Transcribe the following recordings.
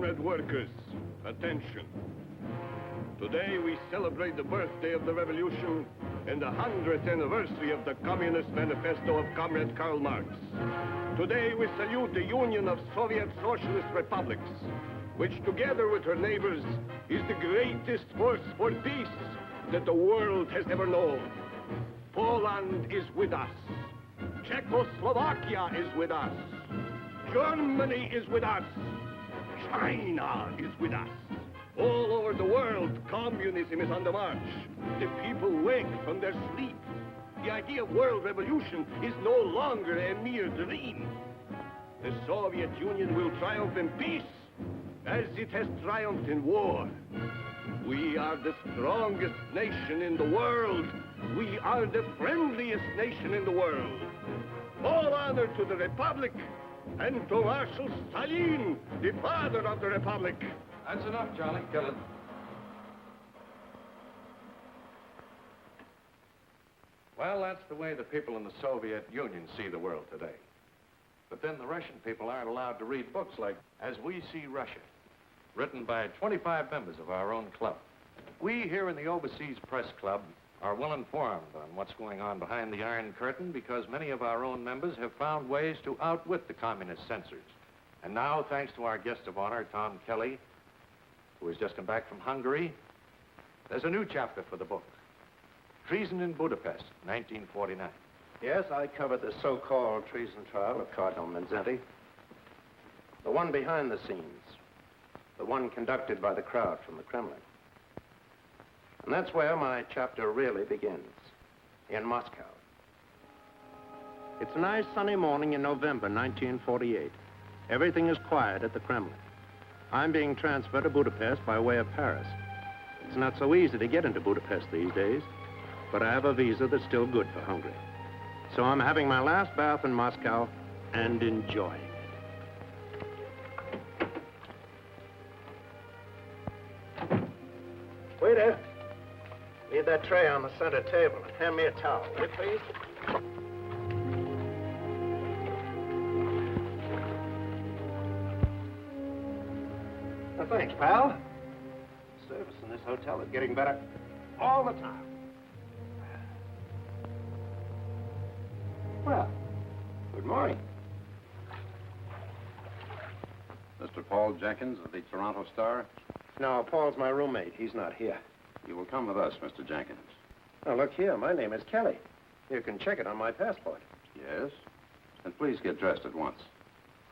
comrade workers, attention. Today we celebrate the birthday of the revolution and the 100th anniversary of the Communist Manifesto of Comrade Karl Marx. Today we salute the Union of Soviet Socialist Republics, which together with her neighbors is the greatest force for peace that the world has ever known. Poland is with us. Czechoslovakia is with us. Germany is with us. China is with us. All over the world, communism is on the march. The people wake from their sleep. The idea of world revolution is no longer a mere dream. The Soviet Union will triumph in peace as it has triumphed in war. We are the strongest nation in the world. We are the friendliest nation in the world. All honor to the Republic and to Marshal Stalin, the father of the Republic. That's enough, Charlie. Kill it. Well, that's the way the people in the Soviet Union see the world today. But then the Russian people aren't allowed to read books like As We See Russia, written by 25 members of our own club. We here in the Overseas Press Club are well informed on what's going on behind the Iron Curtain because many of our own members have found ways to outwit the communist censors. And now, thanks to our guest of honor, Tom Kelly, who has just come back from Hungary, there's a new chapter for the book. Treason in Budapest, 1949. Yes, I covered the so-called treason trial of Cardinal Mindszenty. The one behind the scenes. The one conducted by the crowd from the Kremlin. And that's where my chapter really begins, in Moscow. It's a nice sunny morning in November 1948. Everything is quiet at the Kremlin. I'm being transferred to Budapest by way of Paris. It's not so easy to get into Budapest these days, but I have a visa that's still good for Hungary. So I'm having my last bath in Moscow and enjoying it. Waiter, leave that tray on the center table and hand me a towel, will you please? Well, thanks, pal. Service in this hotel is getting better all the time. Well, good morning. Mr. Paul Jenkins of the Toronto Star? No, Paul's my roommate. He's not here. You will come with us, Mr. Jenkins. Now, look here. My name is Kelly. You can check it on my passport. Yes? And please get dressed at once.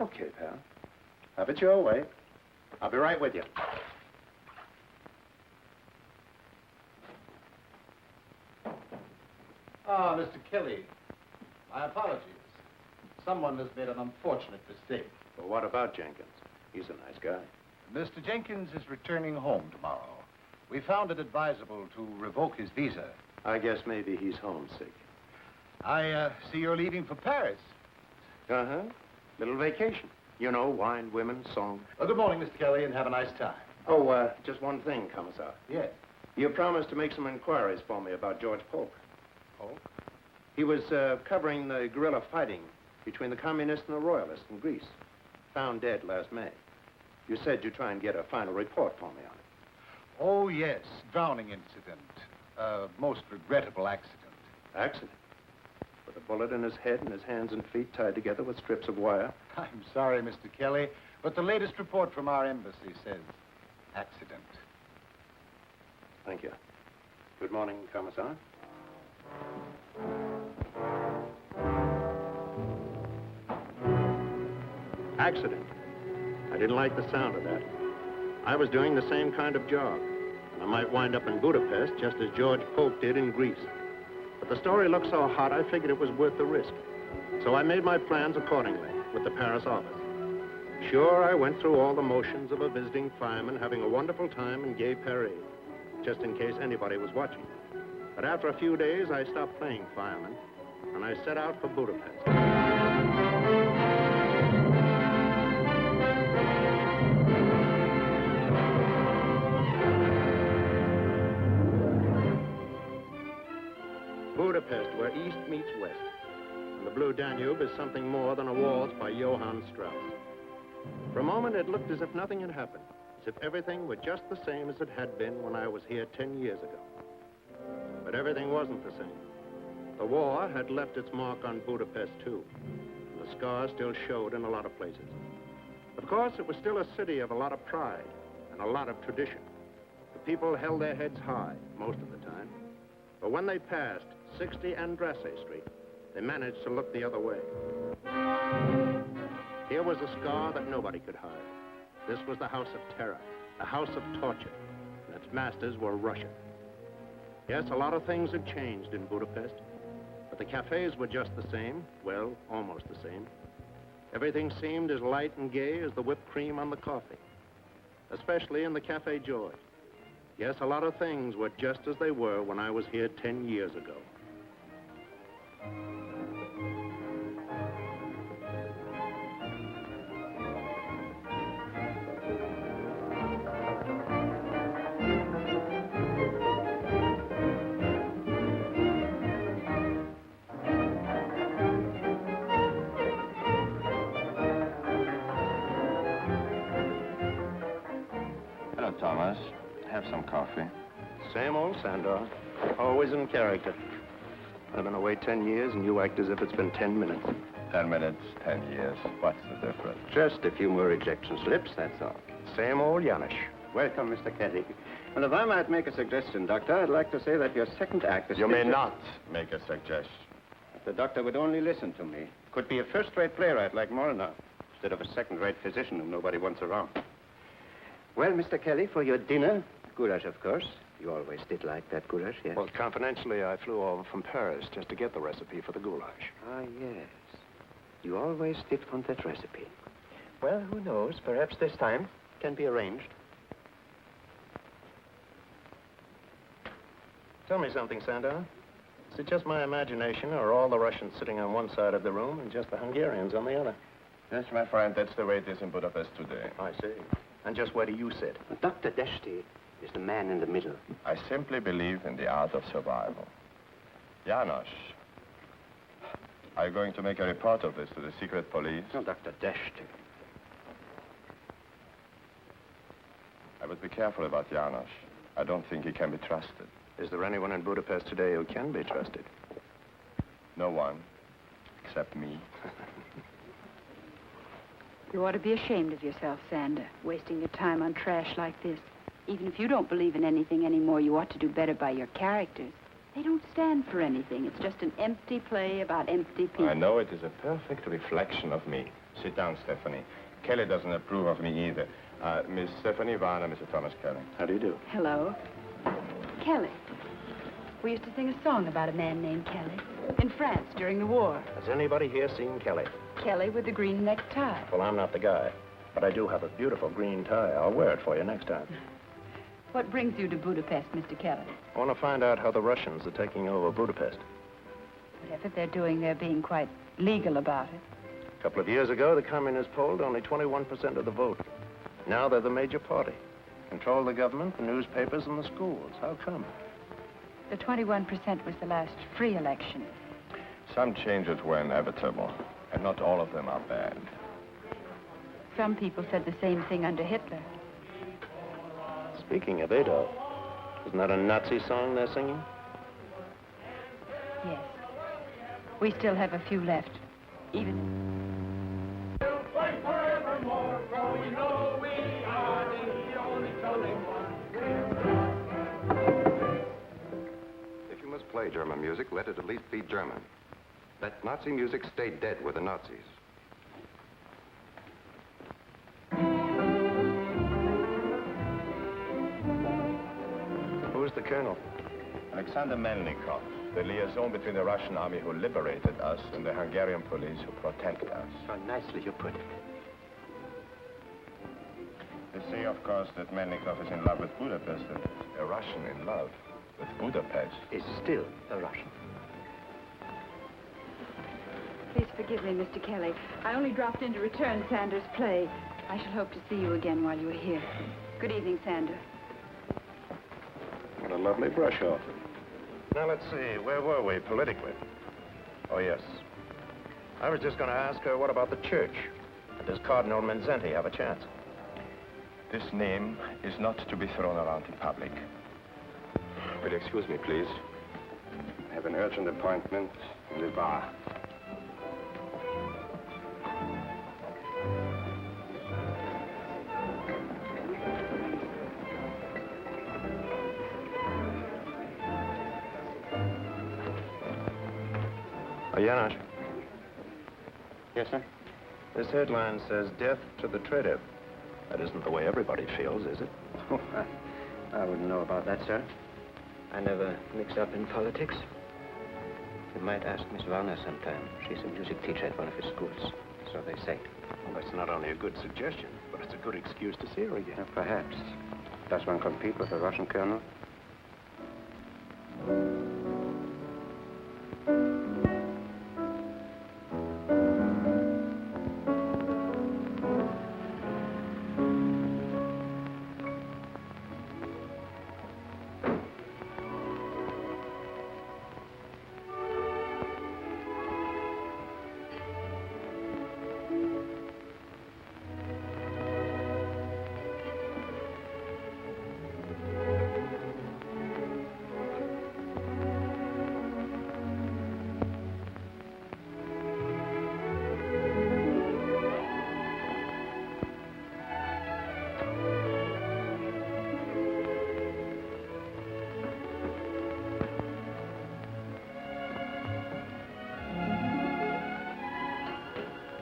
Okay, pal. Have it your way. I'll be right with you. Ah, Mr. Kelly. My apologies. Someone has made an unfortunate mistake. Well, what about Jenkins? He's a nice guy. Mr. Jenkins is returning home tomorrow. We found it advisable to revoke his visa. I guess maybe he's homesick. I see you're leaving for Paris. Uh-huh. Little vacation. You know, wine, women, song. Well, good morning, Mr. Kelly, and have a nice time. Oh, just one thing, Commissar. Yes. You promised to make some inquiries for me about George Polk. Polk? He was covering the guerrilla fighting between the communists and the royalists in Greece. Found dead last May. You said you'd try and get a final report for me on it. Oh, yes. Drowning incident. Most regrettable accident. Accident? With a bullet in his head and his hands and feet tied together with strips of wire? I'm sorry, Mr. Kelly, but the latest report from our embassy says accident. Thank you. Good morning, Commissar. Accident. I didn't like the sound of that. I was doing the same kind of job, and I might wind up in Budapest just as George Polk did in Greece. But the story looked so hot, I figured it was worth the risk. So I made my plans accordingly with the Paris office. Sure, I went through all the motions of a visiting fireman having a wonderful time in gay parade, just in case anybody was watching. But after a few days, I stopped playing fireman, and I set out for Budapest. Budapest, where East meets West. And the Blue Danube is something more than a waltz by Johann Strauss. For a moment, it looked as if nothing had happened, as if everything were just the same as it had been when I was here 10 years ago. But everything wasn't the same. The war had left its mark on Budapest, too. And the scars still showed in a lot of places. Of course, it was still a city of a lot of pride and a lot of tradition. The people held their heads high most of the time. But when they passed 60 Andrassy Street, they managed to look the other way. Here was a scar that nobody could hide. This was the house of terror, a house of torture, and its masters were Russia. Yes, a lot of things had changed in Budapest, but the cafes were just the same, well, almost the same. Everything seemed as light and gay as the whipped cream on the coffee, especially in the Cafe George. Yes, a lot of things were just as they were when I was here 10 years ago. Hello, Thomas. Have some coffee. Same old Sandor, always in character. I've been away 10 years, and you act as if it's been 10 minutes. 10 minutes, 10 years. What's the difference? Just a few more ejection slips, that's all. Same old Janusz. Welcome, Mr. Kelly. And if I might make a suggestion, Doctor, I'd like to say that your second act is... You may not make a suggestion. If the doctor would only listen to me. Could be a first-rate playwright like Molnar, instead of a second-rate physician whom nobody wants around. Well, Mr. Kelly, for your dinner, goulash, of course. You always did like that goulash, yes? Well, confidentially, I flew over from Paris just to get the recipe for the goulash. Ah, yes. You always did want that recipe. Well, who knows? Perhaps this time can be arranged. Tell me something, Sandor. Is it just my imagination, or are all the Russians sitting on one side of the room and just the Hungarians on the other? Yes, my friend, that's the way it is in Budapest today. I see. And just where do you sit? Dr. Deshti is the man in the middle. I simply believe in the art of survival. Janos, are you going to make a report of this to the secret police? No, Dr. Deshti. I would be careful about Janos. I don't think he can be trusted. Is there anyone in Budapest today who can be trusted? No one, except me. You ought to be ashamed of yourself, Sander, wasting your time on trash like this. Even if you don't believe in anything anymore, you ought to do better by your characters. They don't stand for anything. It's just an empty play about empty people. I know it is a perfect reflection of me. Sit down, Stephanie. Kelly doesn't approve of me either. Miss Stephanie Varner, Mr. Thomas Kelly. How do you do? Hello. Kelly. We used to sing a song about a man named Kelly in France during the war. Has anybody here seen Kelly? Kelly with the green necktie. Well, I'm not the guy, but I do have a beautiful green tie. I'll wear it for you next time. What brings you to Budapest, Mr. Kelly? I want to find out how the Russians are taking over Budapest. Whatever they're doing, they're being quite legal about it. A couple of years ago, the communists polled only 21% of the vote. Now they're the major party. Control the government, the newspapers, and the schools. How come? The 21% was the last free election. Some changes were inevitable, and not all of them are bad. Some people said the same thing under Hitler. Speaking of Adolf, isn't that a Nazi song they're singing? Yes. We still have a few left. Even... We'll fight forevermore, for we know we are the only chosen one. If you must play German music, let it at least be German. Let Nazi music stay dead with the Nazis. Who's the colonel? Alexander Melnikov, the liaison between the Russian army who liberated us and the Hungarian police who protect us. How nicely you put it. They say, of course, that Melnikov is in love with Budapest, and a Russian in love with Budapest Is still a Russian. Please forgive me, Mr. Kelly. I only dropped in to return Sander's play. I shall hope to see you again while you are here. Good evening, Sander. What a lovely brush off. Now, let's see. Where were we politically? Oh, yes. I was just going to ask her, what about the church? Does Cardinal Mindszenty have a chance? This name is not to be thrown around in public. Will you excuse me, please? I have an urgent appointment in the bar. Janos, Yes, sir? this headline says death to the traitor. That isn't the way everybody feels, is it? Oh, I wouldn't know about that, sir. I never mix up in politics. You might ask Miss Warner sometime. She's a music teacher at one of his schools. So they say. Well, that's not only a good suggestion, but it's a good excuse to see her again. Perhaps. Does one compete with a Russian colonel?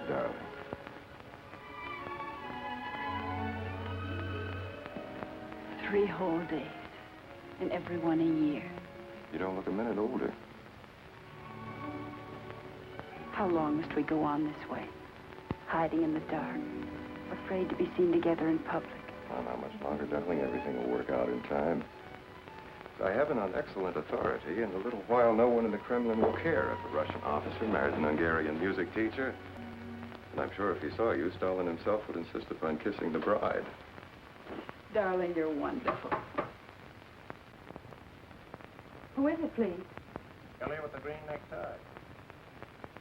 Darling. 3 whole days, and every one a year. You don't look a minute older. How long must we go on this way? Hiding in the dark, afraid to be seen together in public. Well, not much longer, darling. Everything will work out in time. I have it on excellent authority. In a little while, no one in the Kremlin will care if a Russian officer marries an Hungarian music teacher. And I'm sure if he saw you, Stalin himself would insist upon kissing the bride. Darling, you're wonderful. Who is it, please? Kelly with the green necktie.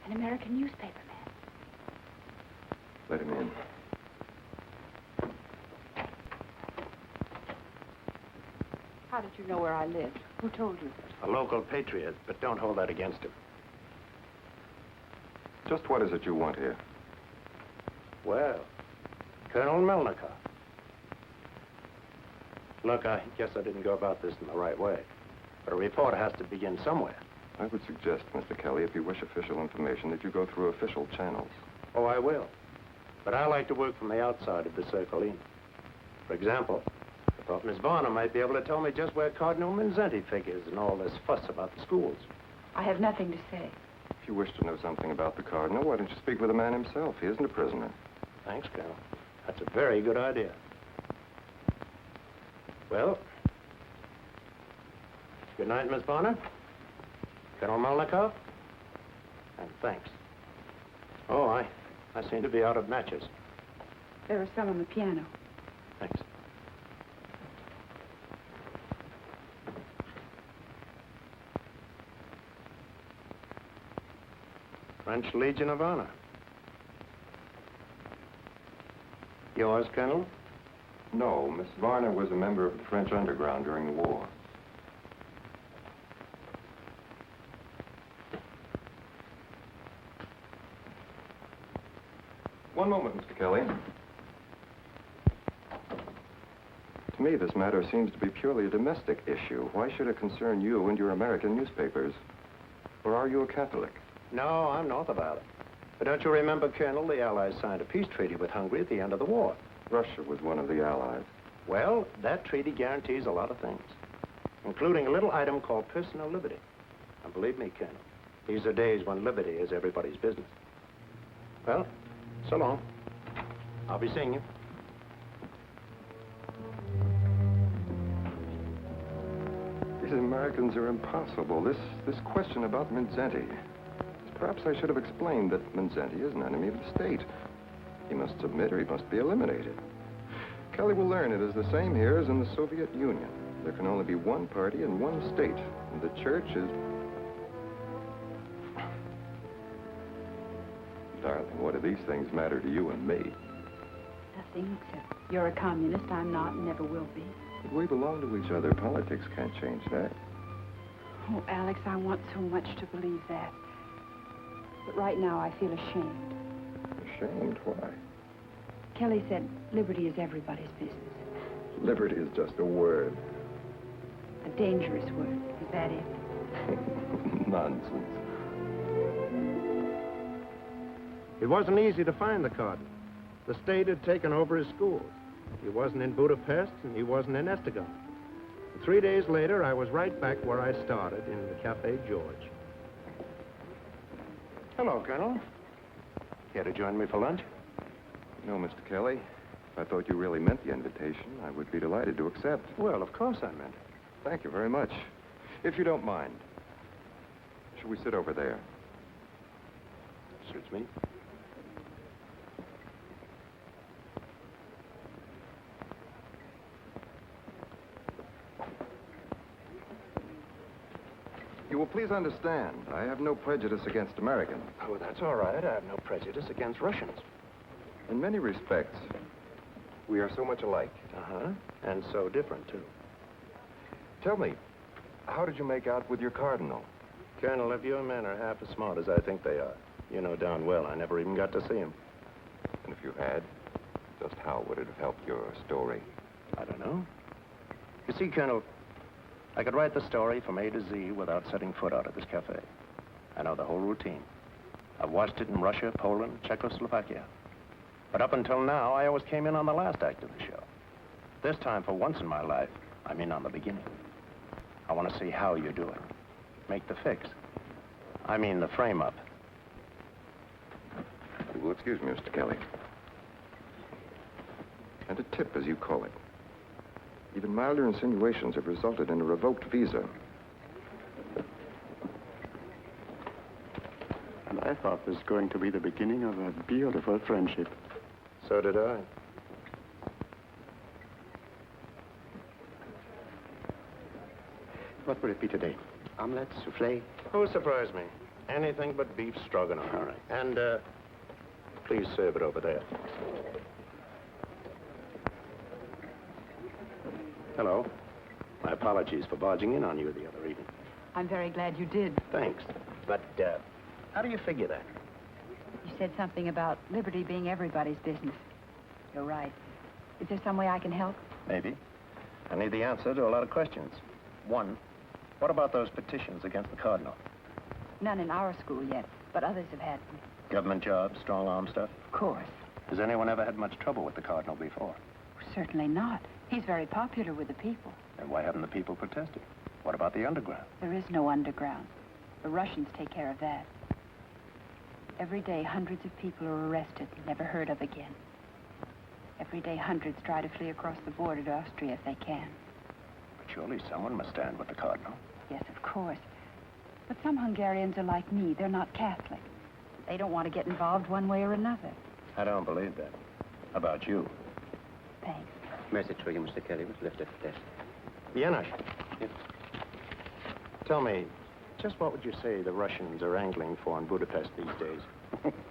An American newspaper man. Let him in. How did you know where I lived? Who told you? A local patriot, but don't hold that against him. Just what is it you want here? Well, Colonel Melnikov. Look, I guess I didn't go about this in the right way. But a report has to begin somewhere. I would suggest, Mr. Kelly, if you wish official information, that you go through official channels. Oh, I will. But I like to work from the outside of the circle in. For example, I thought Miss Varner might be able to tell me just where Cardinal Mindszenty figures and all this fuss about the schools. I have nothing to say. If you wish to know something about the Cardinal, why don't you speak with the man himself? He isn't a prisoner. Thanks, Colonel. That's a very good idea. Well, good night, Miss Varner. Colonel Melnikov. And thanks. Oh, I seem to be out of matches. There are some on the piano. Thanks. French Legion of Honor. Yours, Colonel? No, Miss Varner was a member of the French underground during the war. One moment, Mr. Kelly. To me, this matter seems to be purely a domestic issue. Why should it concern you and your American newspapers? Or are you a Catholic? No, I'm north about it. But don't you remember, Colonel, the Allies signed a peace treaty with Hungary at the end of the war? Russia was one of the Allies. Well, that treaty guarantees a lot of things, including a little item called personal liberty. And believe me, Colonel, these are days when liberty is everybody's business. Well, so long. I'll be seeing you. These Americans are impossible. This question about Mindszenty. Perhaps I should have explained that Mindszenty is an enemy of the state. He must submit or he must be eliminated. Kelly will learn it is the same here as in the Soviet Union. There can only be one party and one state, and the church is... Darling, what do these things matter to you and me? Nothing, except you're a communist, I'm not, and never will be. But we belong to each other. Politics can't change that. Oh, Alex, I want so much to believe that. But right now, I feel ashamed. Ashamed? Why? Kelly said liberty is everybody's business. Liberty is just a word. A dangerous word. Is that it? Nonsense. It wasn't easy to find the Cardinal. The state had taken over his schools. He wasn't in Budapest, and he wasn't in Esztergom. 3 days later, I was right back where I started, in the Café George. Hello, Colonel. Care to join me for lunch? No, Mr. Kelly. If I thought you really meant the invitation, I would be delighted to accept. Well, of course I meant it. Thank you very much. If you don't mind, should we sit over there? Suits me. You will please understand, I have no prejudice against Americans. Oh, that's all right. I have no prejudice against Russians. In many respects, we are so much alike. Uh-huh. And so different, too. Tell me, how did you make out with your cardinal? Colonel, if your men are half as smart as I think they are, you know darn well I never even got to see him. And if you had, just how would it have helped your story? I don't know. You see, Colonel, I could write the story from A to Z without setting foot out of this cafe. I know the whole routine. I've watched it in Russia, Poland, Czechoslovakia. But up until now, I always came in on the last act of the show. This time, for once in my life, I'm in on the beginning. I want to see how you do it. Make the fix. I mean the frame-up. You will excuse me, Mr. Kelly. And a tip, as you call it. Even milder insinuations have resulted in a revoked visa. And I thought this was going to be the beginning of a beautiful friendship. So did I. What will it be today? Omelette, souffle? Who surprised me? Anything but beef stroganoff. All right. And, please serve it over there. Hello. My apologies for barging in on you the other evening. I'm very glad you did. Thanks. But, how do you figure that? You said something about liberty being everybody's business. You're right. Is there some way I can help? Maybe. I need the answer to a lot of questions. One, what about those petitions against the Cardinal? None in our school yet, but others have had them. Government jobs, strong-arm stuff? Of course. Has anyone ever had much trouble with the Cardinal before? Certainly not. He's very popular with the people. Then why haven't the people protested? What about the underground? There is no underground. The Russians take care of that. Every day, hundreds of people are arrested, never heard of again. Every day, hundreds try to flee across the border to Austria if they can. But surely someone must stand with the Cardinal. Yes, of course. But some Hungarians are like me. They're not Catholic. They don't want to get involved one way or another. I don't believe that. How about you? Thanks. Message for you, Mr. Kelly, was left at the desk. Yanush. Yes. Tell me, just what would you say the Russians are angling for in Budapest these days?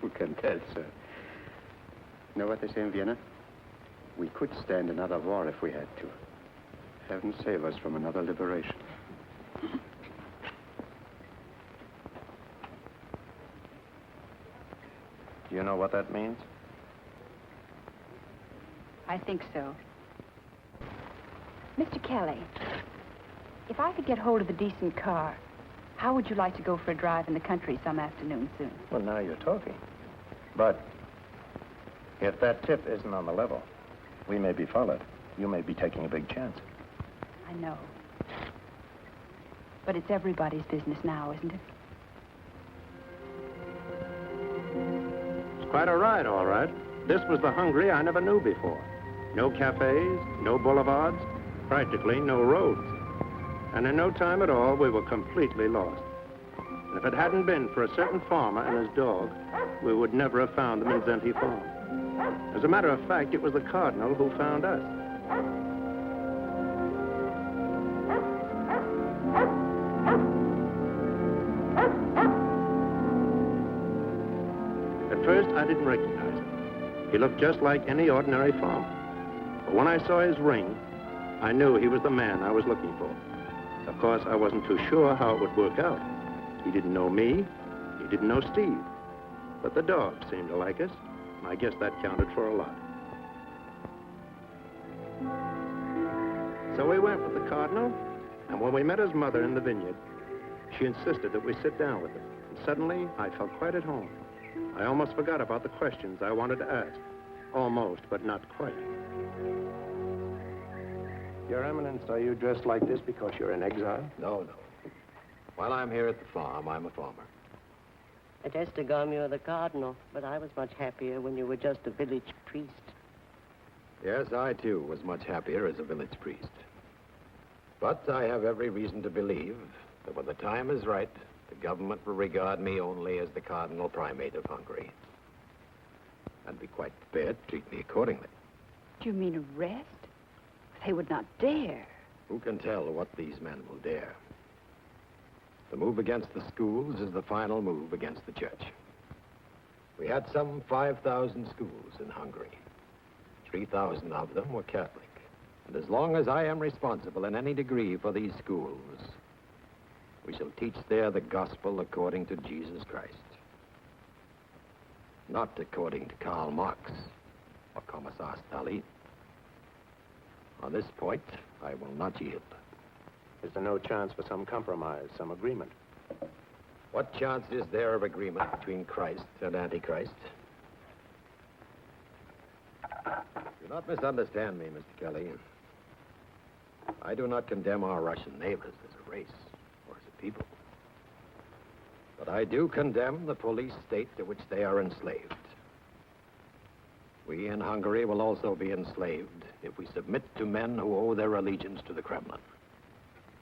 Who can tell, sir? You know what they say in Vienna? We could stand another war if we had to. Heaven save us from another liberation. Do you know what that means? I think so. Mr. Kelly, if I could get hold of a decent car, how would you like to go for a drive in the country some afternoon soon? Well, now you're talking. But if that tip isn't on the level, we may be followed. You may be taking a big chance. I know. But it's everybody's business now, isn't it? It's quite a ride, all right. This was the Hungary I never knew before. No cafes, no boulevards, practically no roads. And in no time at all, we were completely lost. And if it hadn't been for a certain farmer and his dog, we would never have found the Mindszenty farm. As a matter of fact, it was the Cardinal who found us. At first, didn't recognize him. He looked just like any ordinary farmer. But when I saw his ring, I knew he was the man I was looking for. Of course, I wasn't too sure how it would work out. He didn't know me. He didn't know Steve. But the dog seemed to like us, and I guess that counted for a lot. So we went with the Cardinal, and when we met his mother in the vineyard, she insisted that we sit down with her. And suddenly, I felt quite at home. I almost forgot about the questions I wanted to ask. Almost, but not quite. Your Eminence, are you dressed like this because you're in exile? No, no. While I'm here at the farm, I'm a farmer. I testigam you are the Cardinal, but I was much happier when you were just a village priest. Yes, I, too, was much happier as a village priest. But I have every reason to believe that when the time is right, the government will regard me only as the Cardinal Primate of Hungary. And be quite prepared to treat me accordingly. Do you mean arrest? They would not dare. Who can tell what these men will dare? The move against the schools is the final move against the church. We had some 5,000 schools in Hungary. 3,000 of them were Catholic. And as long as I am responsible in any degree for these schools, we shall teach there the gospel according to Jesus Christ. Not according to Karl Marx or Commissar Stalin. On this point, I will not yield. Is there no chance for some compromise, some agreement? What chance is there of agreement between Christ and Antichrist? Do not misunderstand me, Mr. Kelly. I do not condemn our Russian neighbors as a race or as a people. But I do condemn the police state to which they are enslaved. We in Hungary will also be enslaved if we submit to men who owe their allegiance to the Kremlin.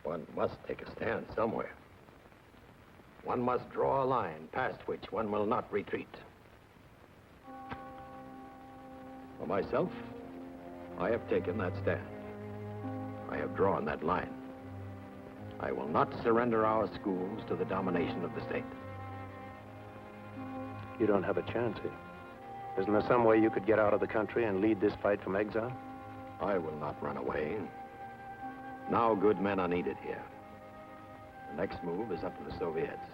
One must take a stand somewhere. One must draw a line past which one will not retreat. For myself, I have taken that stand. I have drawn that line. I will not surrender our schools to the domination of the state. You don't have a chance here. Isn't there some way you could get out of the country and lead this fight from exile? I will not run away. Now good men are needed here. The next move is up to the Soviets.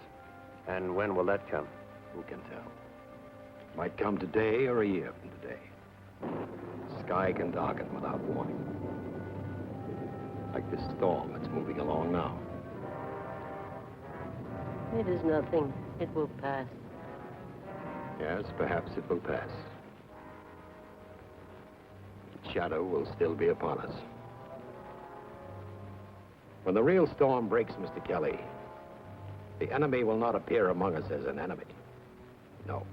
And when will that come? Who can tell? Might come today or a year from today. The sky can darken without warning. Like this storm that's moving along now. It is nothing. It will pass. Yes, perhaps it will pass. Its shadow will still be upon us. When the real storm breaks, Mr. Kelly, the enemy will not appear among us as an enemy. No.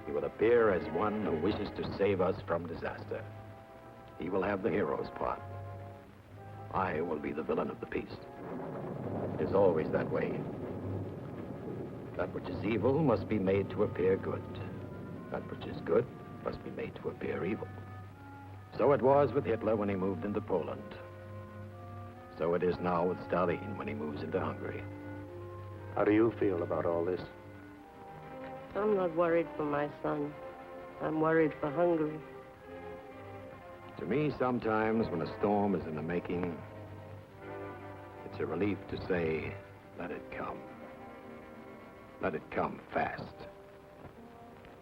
He will appear as one who wishes to save us from disaster. He will have the hero's part. I will be the villain of the piece. It is always that way. That which is evil must be made to appear good. That which is good must be made to appear evil. So it was with Hitler when he moved into Poland. So it is now with Stalin when he moves into Hungary. How do you feel about all this? I'm not worried for my son. I'm worried for Hungary. To me, sometimes when a storm is in the making, it's a relief to say, let it come. Let it come fast.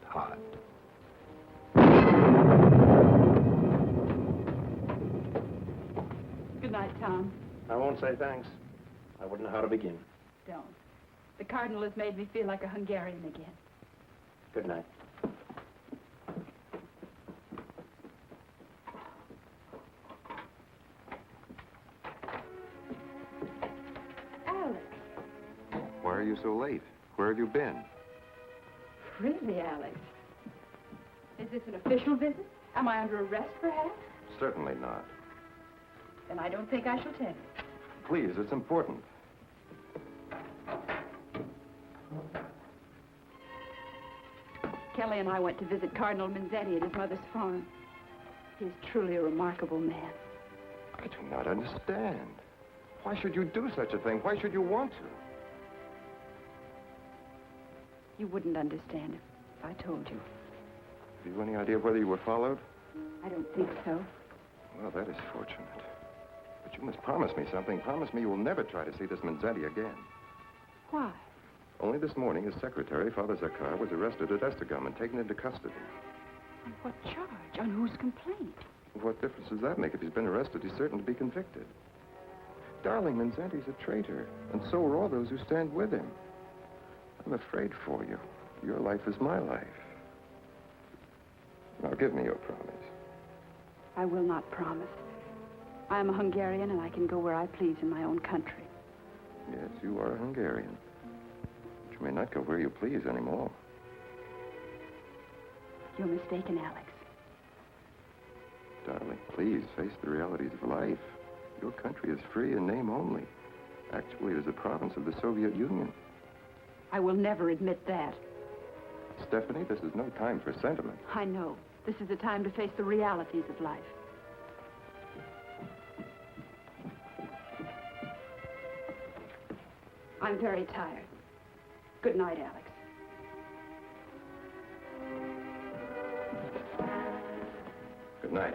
And hard. Good night, Tom. I won't say thanks. I wouldn't know how to begin. Don't. The Cardinal has made me feel like a Hungarian again. Good night. Alex. Why are you so late? Where have you been? Really, Alex? Is this an official visit? Am I under arrest, perhaps? Certainly not. Then I don't think I shall tell you. Please, it's important. Kelly and I went to visit Cardinal Mindszenty at his mother's farm. He's truly a remarkable man. I do not understand. Why should you do such a thing? Why should you want to? You wouldn't understand if I told you. Have you any idea whether you were followed? I don't think so. Well, that is fortunate. But you must promise me something. Promise me you will never try to see this Mindszenty again. Why? Only this morning, his secretary, Father Zakar, was arrested at Estegum and taken into custody. On what charge? On whose complaint? What difference does that make? If he's been arrested, he's certain to be convicted. Darling, Mindszenty's a traitor, and so are all those who stand with him. I'm afraid for you. Your life is my life. Now, give me your promise. I will not promise. I am a Hungarian, and I can go where I please in my own country. Yes, you are a Hungarian. But you may not go where you please anymore. You're mistaken, Alex. Darling, please face the realities of life. Your country is free in name only. Actually, it is a province of the Soviet Union. I will never admit that. Stephanie, this is no time for sentiment. I know. This is the time to face the realities of life. I'm very tired. Good night, Alex. Good night.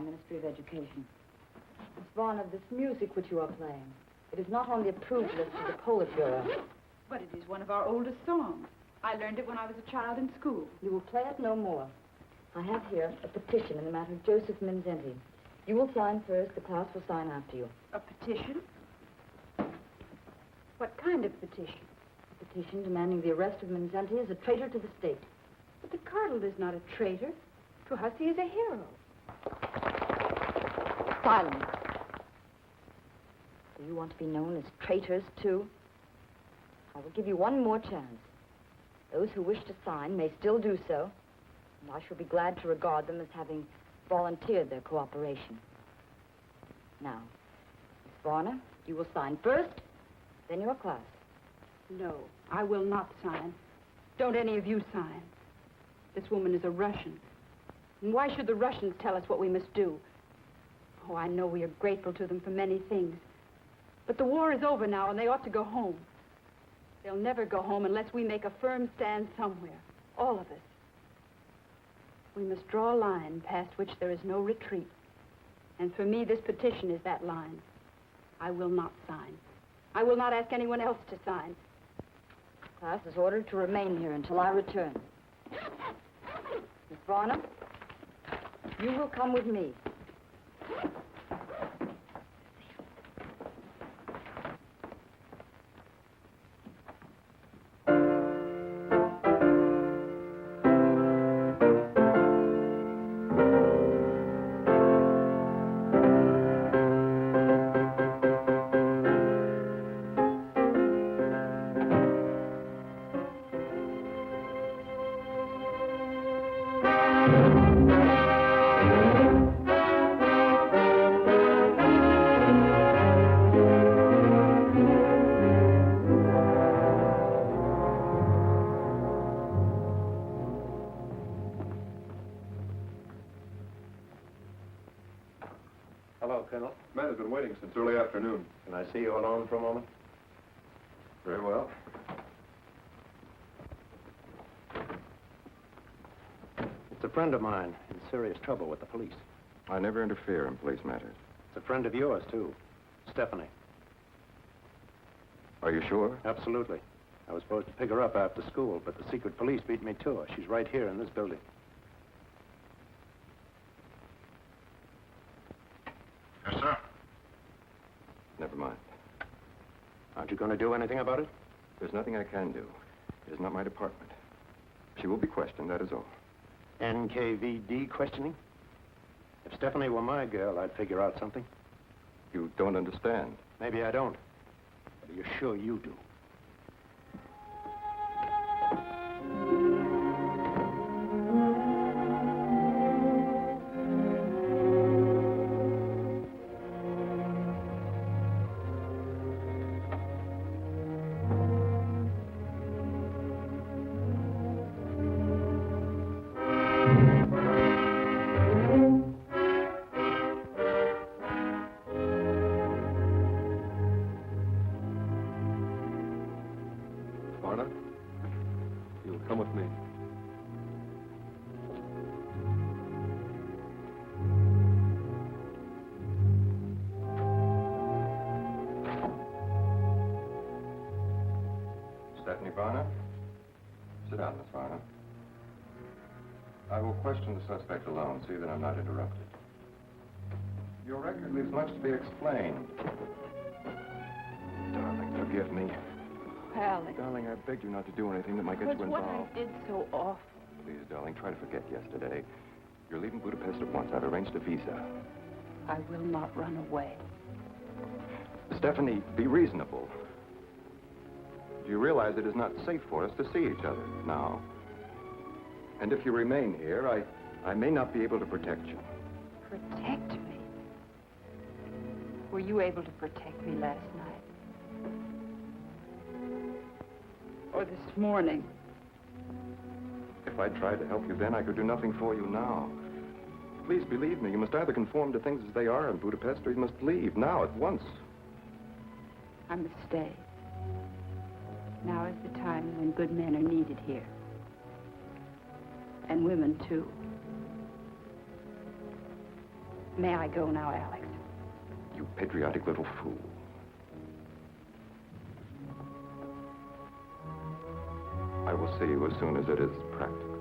Ministry of Education. Miss Varner, this music which you are playing, it is not on the approved list of the Politburo. But it is one of our oldest songs. I learned it when I was a child in school. You will play it no more. I have here a petition in the matter of József Mindszenty. You will sign first, the class will sign after you. A petition? What kind of petition? A petition demanding the arrest of Mindszenty as a traitor to the state. But the Cardinal is not a traitor. To us, he is a hero. Silence. Do you want to be known as traitors, too? I will give you one more chance. Those who wish to sign may still do so, and I shall be glad to regard them as having volunteered their cooperation. Now, Miss Varner, you will sign first, then your class. No, I will not sign. Don't any of you sign. This woman is a Russian. And why should the Russians tell us what we must do? Oh, I know we are grateful to them for many things. But the war is over now, and they ought to go home. They'll never go home unless we make a firm stand somewhere. All of us. We must draw a line past which there is no retreat. And for me, this petition is that line. I will not sign. I will not ask anyone else to sign. The class is ordered to remain here until I return. Miss Varner, you will come with me. Man has been waiting since early afternoon. Can I see you alone for a moment? Very well. It's a friend of mine in serious trouble with the police. I never interfere in police matters. It's a friend of yours, too. Stephanie. Are you sure? Absolutely. I was supposed to pick her up after school, but the secret police beat me to her. She's right here in this building. Yes, sir. Never mind. Aren't you going to do anything about it? There's nothing I can do. It is not my department. She will be questioned, that is all. NKVD questioning? If Stephanie were my girl, I'd figure out something. You don't understand. Maybe I don't. But are you sure you do? Varna, you'll come with me. Stephanie Varna? Sit down, Miss Varna. I will question the suspect alone, see that I'm not interrupted. Your record leaves much to be explained. Darling, forgive me. Alex. Darling, I begged you not to do anything that might get But you what involved. I did so awful. Please, darling, try to forget yesterday. You're leaving Budapest at once. I've arranged a visa. I will not run away. Stephanie, be reasonable. Do you realize it is not safe for us to see each other now? And if you remain here, I may not be able to protect you. Protect me? Were you able to protect me last night? Or this morning? If I tried to help you then, I could do nothing for you now. Please believe me, you must either conform to things as they are in Budapest, or you must leave, now, at once. I must stay. Now is the time when good men are needed here. And women, too. May I go now, Alex? You patriotic little fool. I will see you as soon as it is practical.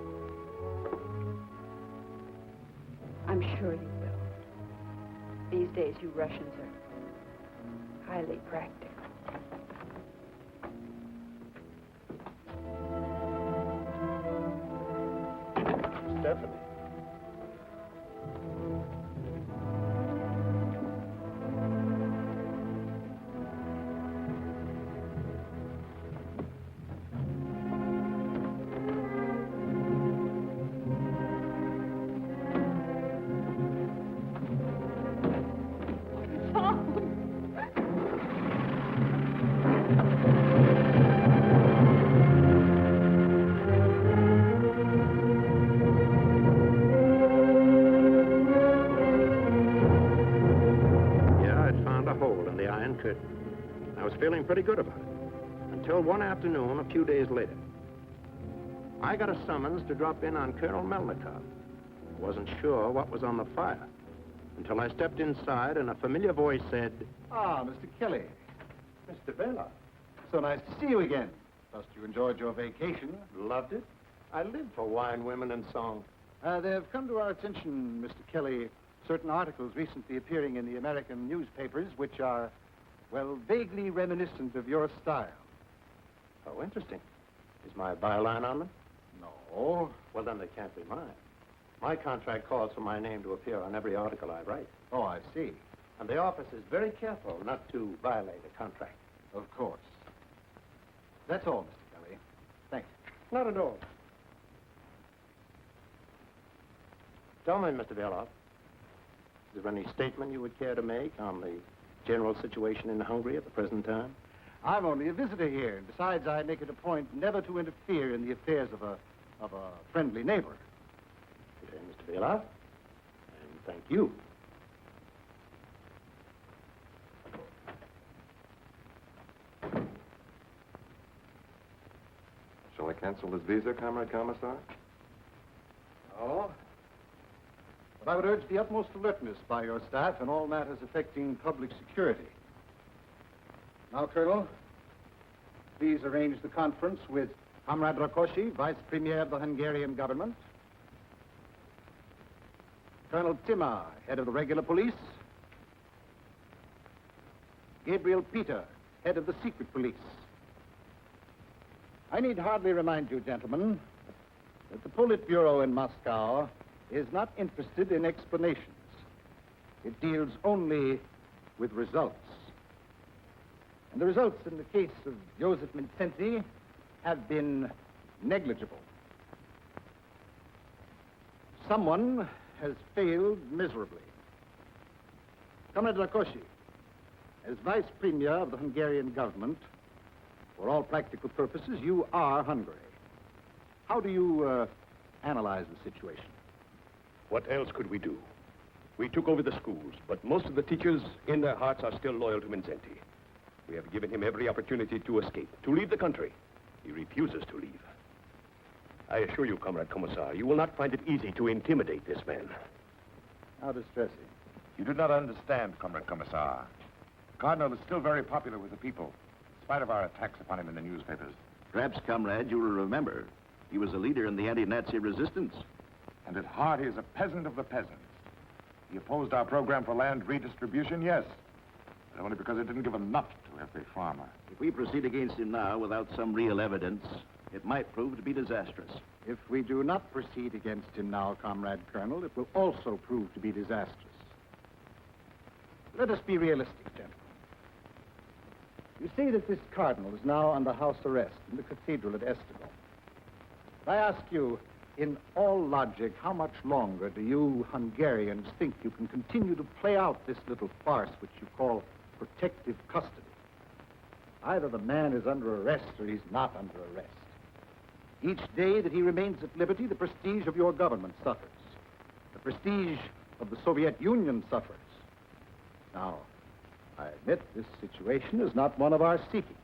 I'm sure you will. These days, you Russians are highly practical. Stephanie. I was feeling pretty good about it, until one afternoon, a few days later. I got a summons to drop in on Colonel Melnikov. Wasn't sure what was on the fire, until I stepped inside and a familiar voice said, Ah, Mr. Kelly. Mr. Bela. So nice to see you again. Trust you enjoyed your vacation. Loved it. I live for wine, women, and song. They have come to our attention, Mr. Kelly, certain articles recently appearing in the American newspapers which are, well, vaguely reminiscent of your style. Oh, interesting. Is my byline on them? No. Well, then they can't be mine. My contract calls for my name to appear on every article I write. Oh, I see. And the office is very careful not to violate a contract. Of course. That's all, Mr. Kelly. Thank you. Not at all. Tell me, Mr. Beloff, is there any statement you would care to make on the general situation in Hungary at the present time? I'm only a visitor here, and besides, I make it a point never to interfere in the affairs of a friendly neighbor. Okay, Mr. Beloff, and thank you. Shall I cancel this visa, Comrade Commissar? Oh? But I would urge the utmost alertness by your staff in all matters affecting public security. Now, Colonel, please arrange the conference with Comrade Rákosi, Vice Premier of the Hungarian government, Colonel Timmer, head of the regular police, Gabriel Peter, head of the secret police. I need hardly remind you, gentlemen, that the Politburo in Moscow is not interested in explanations. It deals only with results. And the results in the case of József Mindszenty have been negligible. Someone has failed miserably. Comrade Rákosi, as Vice Premier of the Hungarian government, for all practical purposes, you are Hungary. How do you analyze the situation? What else could we do? We took over the schools, but most of the teachers, in their hearts, are still loyal to Mindszenty. We have given him every opportunity to escape, to leave the country. He refuses to leave. I assure you, Comrade Commissar, you will not find it easy to intimidate this man. How distressing. You do not understand, Comrade Commissar. The Cardinal is still very popular with the people, in spite of our attacks upon him in the newspapers. Perhaps, comrade, you will remember, he was a leader in the anti-Nazi resistance. And at heart, he is a peasant of the peasants. He opposed our program for land redistribution, yes, but only because it didn't give enough to every farmer. If we proceed against him now without some real evidence, it might prove to be disastrous. If we do not proceed against him now, Comrade Colonel, it will also prove to be disastrous. Let us be realistic, gentlemen. You see that this cardinal is now under house arrest in the cathedral at Esztergom. I ask you, in all logic, how much longer do you Hungarians think you can continue to play out this little farce which you call protective custody? Either the man is under arrest or he's not under arrest. Each day that he remains at liberty, the prestige of your government suffers. The prestige of the Soviet Union suffers. Now, I admit this situation is not one of our seeking.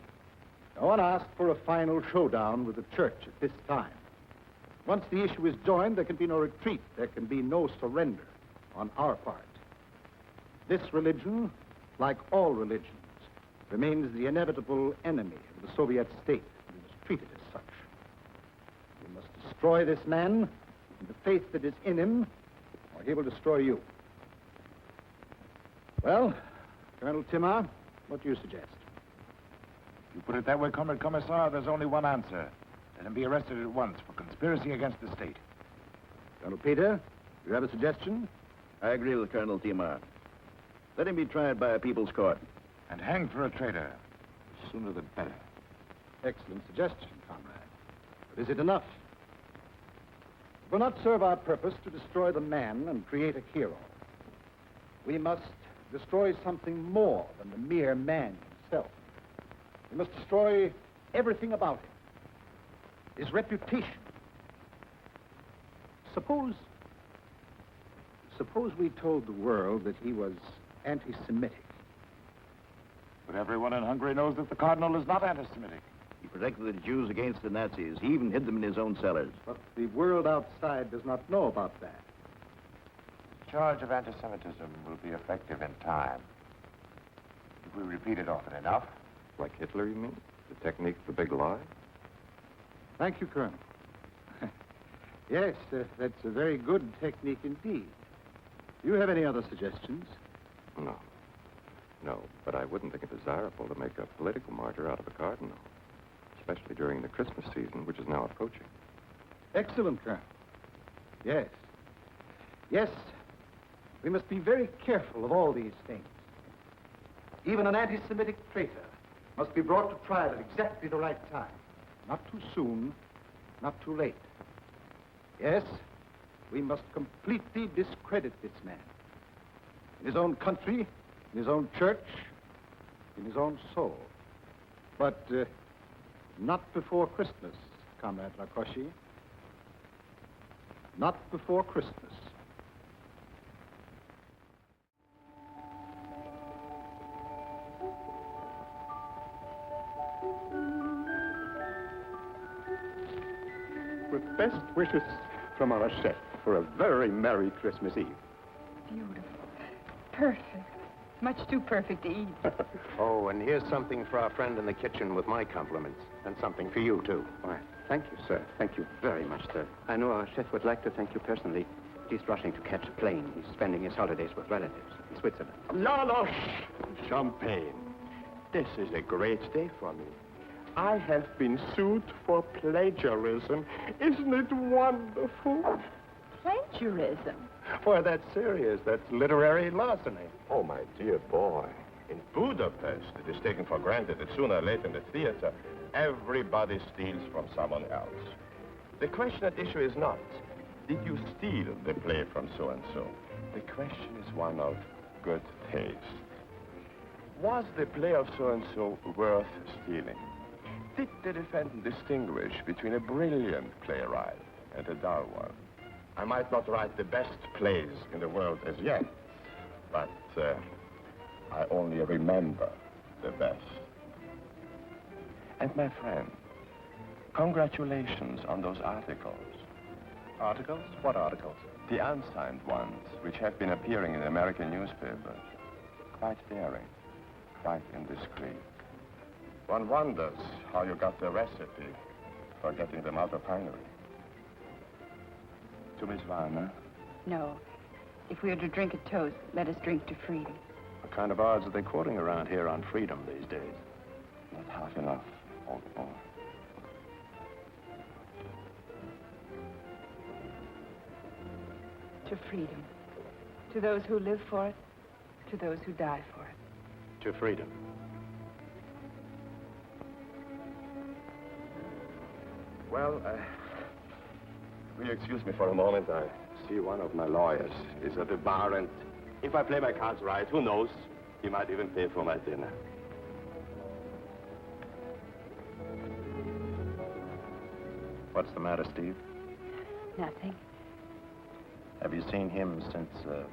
No one asked for a final showdown with the church at this time. Once the issue is joined, there can be no retreat. There can be no surrender on our part. This religion, like all religions, remains the inevitable enemy of the Soviet state and is treated as such. We must destroy this man and the faith that is in him, or he will destroy you. Well, Colonel Timmer, what do you suggest? If you put it that way, Comrade Commissar, there's only one answer. Let him be arrested at once for conspiracy against the state. Colonel Peter, do you have a suggestion? I agree with Colonel Timmer. Let him be tried by a people's court. And hanged for a traitor. The sooner the better. Excellent suggestion, comrade. But is it enough? It will not serve our purpose to destroy the man and create a hero. We must destroy something more than the mere man himself. We must destroy everything about him. His reputation. Suppose we told the world that he was anti-Semitic. But everyone in Hungary knows that the Cardinal is not anti-Semitic. He protected the Jews against the Nazis. He even hid them in his own cellars. But the world outside does not know about that. The charge of anti-Semitism will be effective in time. If we repeat it often enough. Like Hitler, you mean? The technique of the big lie? Thank you, Colonel. Yes, that's a very good technique indeed. Do you have any other suggestions? No. No, but I wouldn't think it desirable to make a political martyr out of a cardinal, especially during the Christmas season, which is now approaching. Excellent, Colonel. Yes. Yes, we must be very careful of all these things. Even an anti-Semitic traitor must be brought to trial at exactly the right time. Not too soon, not too late. Yes, we must completely discredit this man. In his own country, in his own church, in his own soul. But not before Christmas, Comrade Rákosi. Not before Christmas. With best wishes from our chef for a very Merry Christmas Eve. Beautiful. Perfect. Much too perfect to eat. Oh, and here's something for our friend in the kitchen with my compliments. And something for you, too. Why, thank you, sir. Thank you very much, sir. I know our chef would like to thank you personally. He's rushing to catch a plane. He's spending his holidays with relatives in Switzerland. Janos! Champagne. This is a great day for me. I have been sued for plagiarism. Isn't it wonderful? Plagiarism? Why, that's serious. That's literary larceny. Oh, my dear boy. In Budapest, it is taken for granted that sooner or later in the theater, everybody steals from someone else. The question at issue is not, did you steal the play from so-and-so? The question is one of good taste. Was the play of so-and-so worth stealing? Did the defendant distinguish between a brilliant playwright and a dull one? I might not write the best plays in the world as yet, but I only remember the best. And my friend, congratulations on those articles. Articles? What articles? The unsigned ones, which have been appearing in American newspapers. Quite daring, quite indiscreet. One wonders how you got the recipe for getting them out of Hungary. To Miss Warner? No. If we are to drink a toast, let us drink to freedom. What kind of odds are they quoting around here on freedom these days? Not half enough, old boy. To freedom. To those who live for it, to those who die for it. To freedom. Well, will you excuse me for a moment? I see one of my lawyers is at the bar, and if I play my cards right, who knows? He might even pay for my dinner. What's the matter, Steve? Nothing. Have you seen him since, No.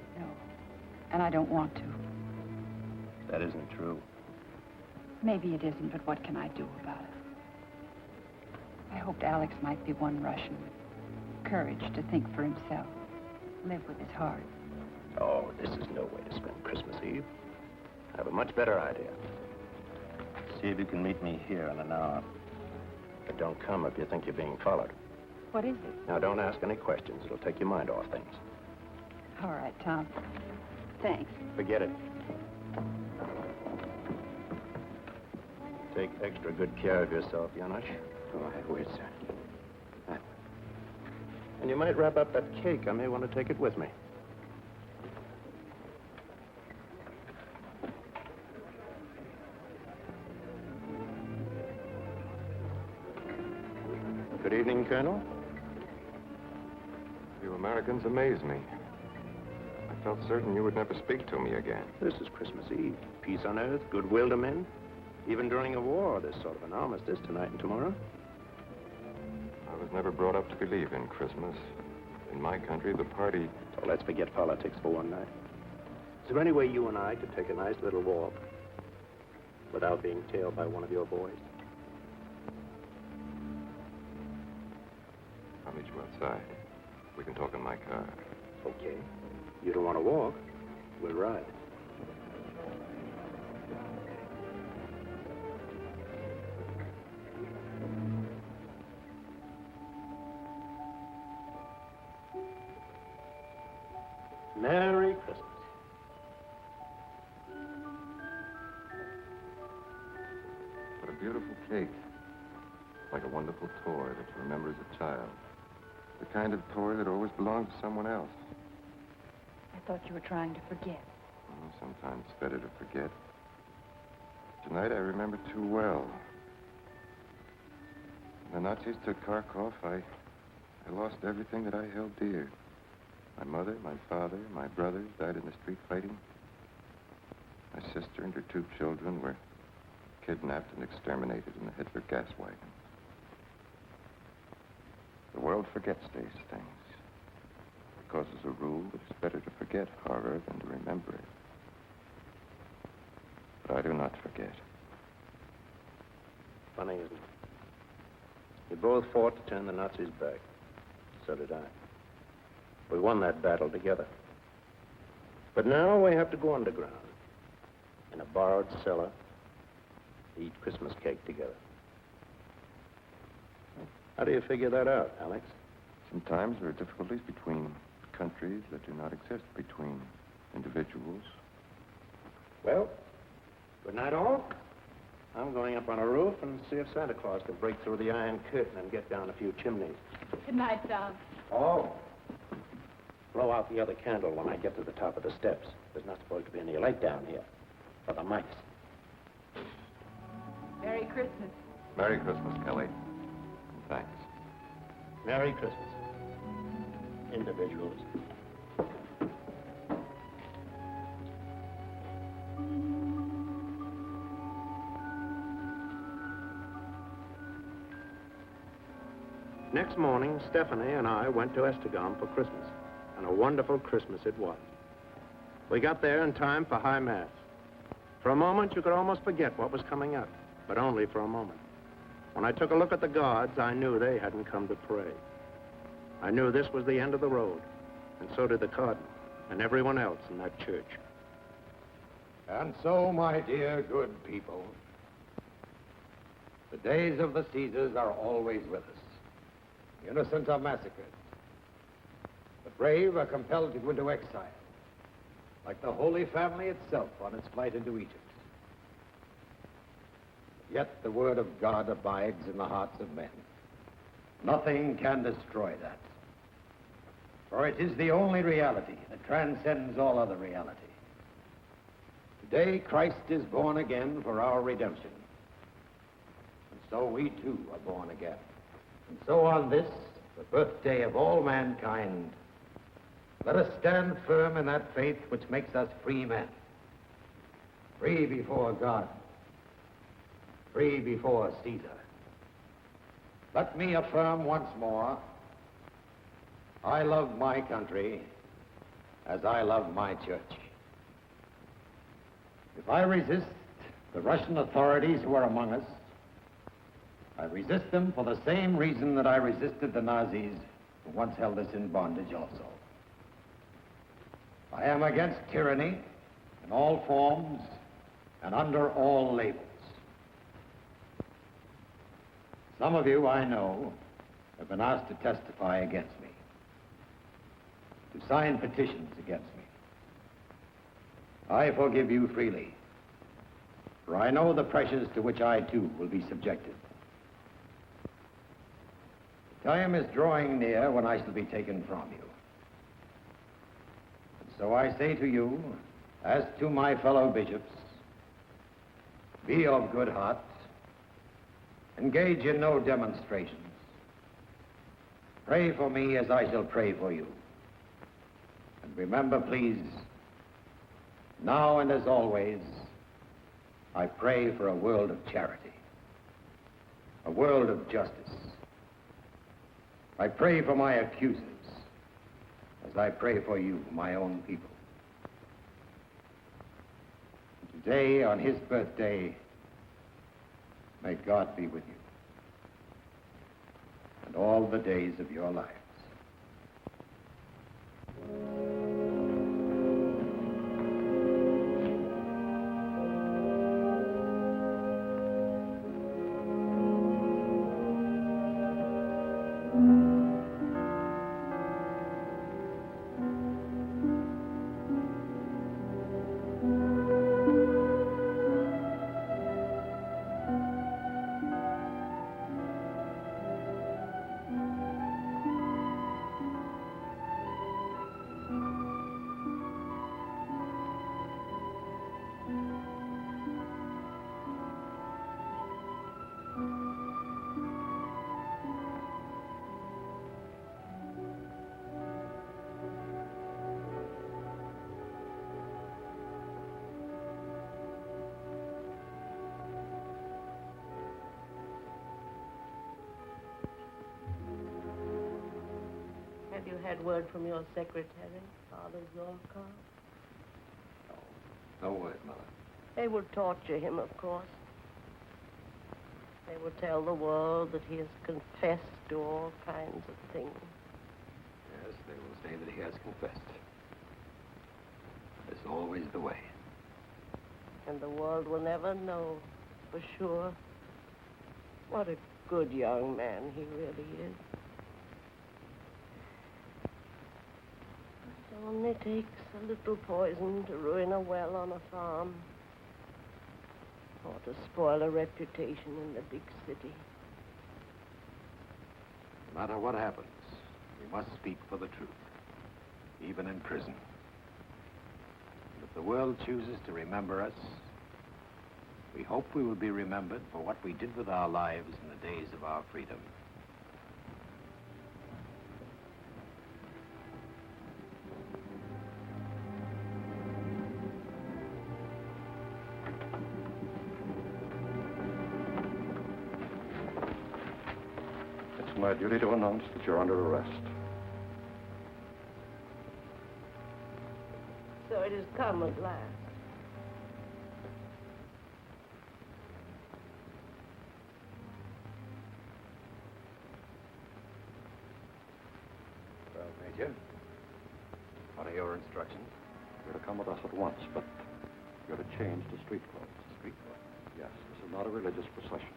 And I don't want to. That isn't true. Maybe it isn't, but what can I do about it? I hoped Alex might be one Russian with courage to think for himself, live with his heart. Oh, this is no way to spend Christmas Eve. I have a much better idea. See if you can meet me here in an hour. But don't come if you think you're being followed. What is it? Now, don't ask any questions. It'll take your mind off things. All right, Tom. Thanks. Forget it. Take extra good care of yourself, Janos. Oh, I will, sir. And you might wrap up that cake. I may want to take it with me. Good evening, Colonel. You Americans amaze me. I felt certain you would never speak to me again. This is Christmas Eve. Peace on earth, goodwill to men. Even during a war, there's sort of an armistice tonight and tomorrow. I was never brought up to believe in Christmas. In my country, the party... So let's forget politics for one night. Is there any way you and I could take a nice little walk without being tailed by one of your boys? I'll meet you outside. We can talk in my car. Okay. You don't want to walk? We'll ride. Merry Christmas. What a beautiful cake. Like a wonderful toy that you remember as a child. The kind of toy that always belonged to someone else. I thought you were trying to forget. Oh, sometimes it's better to forget. Tonight I remember too well. When the Nazis took Kharkov, I lost everything that I held dear. My mother, my father, my brothers died in the street fighting. My sister and her 2 children were kidnapped and exterminated in the Hitler gas wagon. The world forgets these things. Because as a rule, it's better to forget horror than to remember it. But I do not forget. Funny, isn't it? We both fought to turn the Nazis back. So did I. We won that battle together. But now we have to go underground. in a borrowed cellar, to eat Christmas cake together. How do you figure that out, Alex? Sometimes there are difficulties between countries that do not exist between individuals. Well, good night, all. I'm going up on a roof and see if Santa Claus can break through the iron curtain and get down a few chimneys. Good night, Tom. Oh. Blow out the other candle when I get to the top of the steps. There's not supposed to be any light down here. For the mice. Merry Christmas. Merry Christmas, Kelly. And thanks. Merry Christmas. Individuals. Next morning, Stephanie and I went to Estegon for Christmas, and a wonderful Christmas it was. We got there in time for High Mass. For a moment, you could almost forget what was coming up, but only for a moment. When I took a look at the guards, I knew they hadn't come to pray. I knew this was the end of the road, and so did the Cardinal and everyone else in that church. And so, my dear good people, the days of the Caesars are always with us. The innocent are massacred. The brave are compelled to go into exile, like the Holy Family itself on its flight into Egypt. Yet the word of God abides in the hearts of men. Nothing can destroy that. For it is the only reality that transcends all other reality. Today, Christ is born again for our redemption. And so we too are born again. And so on this, the birthday of all mankind, let us stand firm in that faith which makes us free men. Free before God. Free before Caesar. Let me affirm once more, I love my country as I love my church. If I resist the Russian authorities who are among us, I resist them for the same reason that I resisted the Nazis who once held us in bondage also. I am against tyranny in all forms and under all labels. Some of you, I know, have been asked to testify against me, to sign petitions against me. I forgive you freely, for I know the pressures to which I, too, will be subjected. The time is drawing near when I shall be taken from you. And so I say to you, as to my fellow bishops, be of good heart, engage in no demonstrations. Pray for me as I shall pray for you. And remember, please, now and as always, I pray for a world of charity, a world of justice. I pray for my accusers, as I pray for you, my own people. Today, on his birthday, may God be with you, and all the days of your lives. Have you had word from your secretary, Father Zorka? No word, Mother. They will torture him, of course. They will tell the world that he has confessed to all kinds of things. Yes, they will say that he has confessed. It's always the way. And the world will never know for sure what a good young man he really is. It only takes a little poison to ruin a well on a farm, or to spoil a reputation in the big city. No matter what happens, we must speak for the truth, even in prison. And if the world chooses to remember us, we hope we will be remembered for what we did with our lives in the days of our freedom. It's my duty to announce that you're under arrest. So it has come at last. Well, Major, what are your instructions? You're to come with us at once, but you're to change to street clothes. Street clothes? Yes, this is not a religious procession.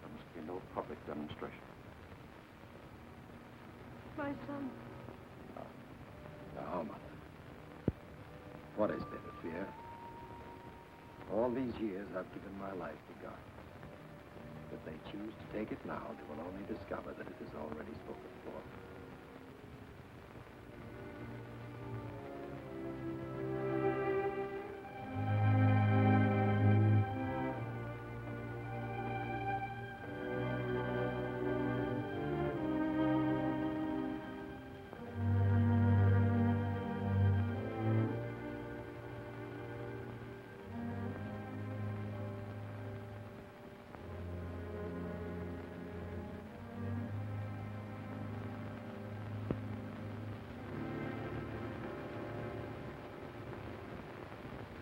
There must be no public demonstration. My son. Now, Mother, what is there to fear? All these years I've given my life to God. If they choose to take it now, they will only discover that it is already spoken for.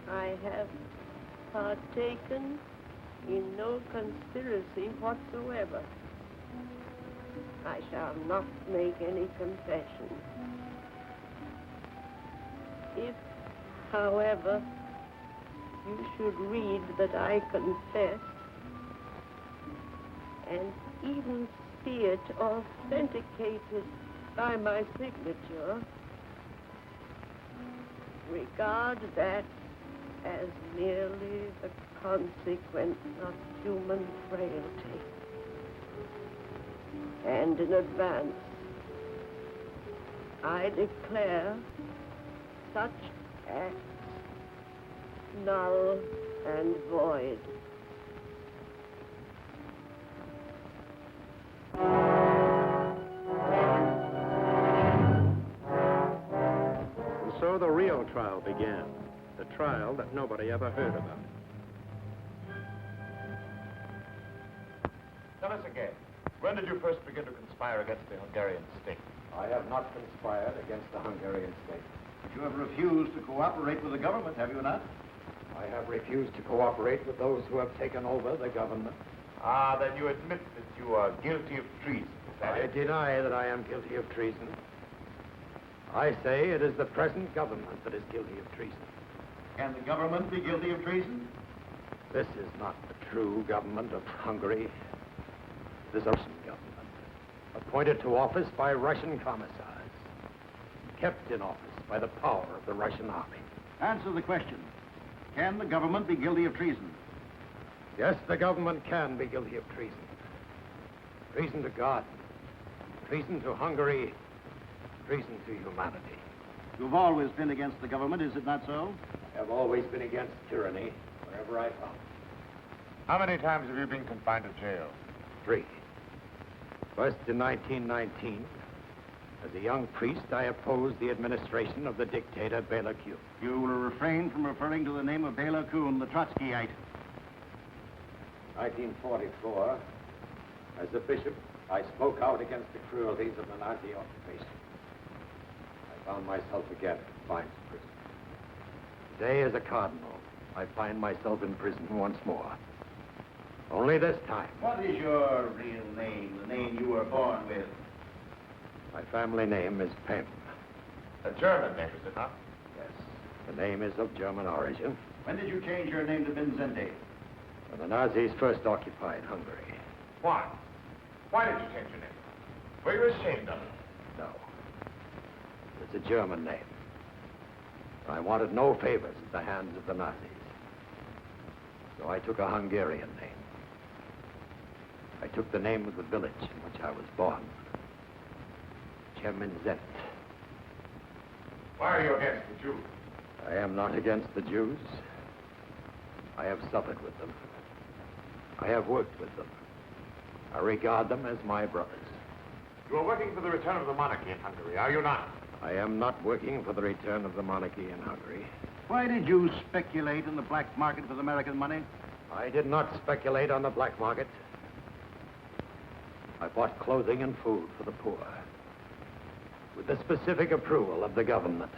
I have partaken in no conspiracy whatsoever. I shall not make any confession. If, however, you should read that I confess, and even see it authenticated by my signature, regard that as merely the consequence of human frailty. And in advance, I declare such acts null and void. And so the real trial began. The trial that nobody ever heard about. Tell us again, when did you first begin to conspire against the Hungarian state? I have not conspired against the Hungarian state. But you have refused to cooperate with the government, have you not? I have refused to cooperate with those who have taken over the government. Ah, then you admit that you are guilty of treason, is that I it? deny that I am guilty of treason. I say it is the present government that is guilty of treason. Can the government be guilty of treason? This is not the true government of Hungary. This is a Russian government, appointed to office by Russian commissars, kept in office by the power of the Russian army. Answer the question. Can the government be guilty of treason? Yes, the government can be guilty of treason. Treason to God, treason to Hungary, treason to humanity. You've always been against the government, is it not so? I have always been against tyranny, wherever I found it. How many times have you been confined to jail? 3. First in 1919, as a young priest, I opposed the administration of the dictator Bela Kun. You will refrain from referring to the name of Bela Kun, the Trotskyite. 1944, as a bishop, I spoke out against the cruelties of the Nazi occupation. I found myself again confined to prison. Today, as a cardinal, I find myself in prison once more. Only this time. What is your real name, the name you were born with? My family name is Pem. A German name, is it not? Yes. The name is of German origin. When did you change your name to Mindszenty? When the Nazis first occupied Hungary. Why? Why did you change your name? Were you ashamed of it? No. It's a German name. I wanted no favors at the hands of the Nazis. So I took a Hungarian name. I took the name of the village in which I was born. Mindszenty. Why are you against the Jews? I am not against the Jews. I have suffered with them. I have worked with them. I regard them as my brothers. You are working for the return of the monarchy in Hungary, are you not? I am not working for the return of the monarchy in Hungary. Why did you speculate in the black market with American money? I did not speculate on the black market. I bought clothing and food for the poor, with the specific approval of the government.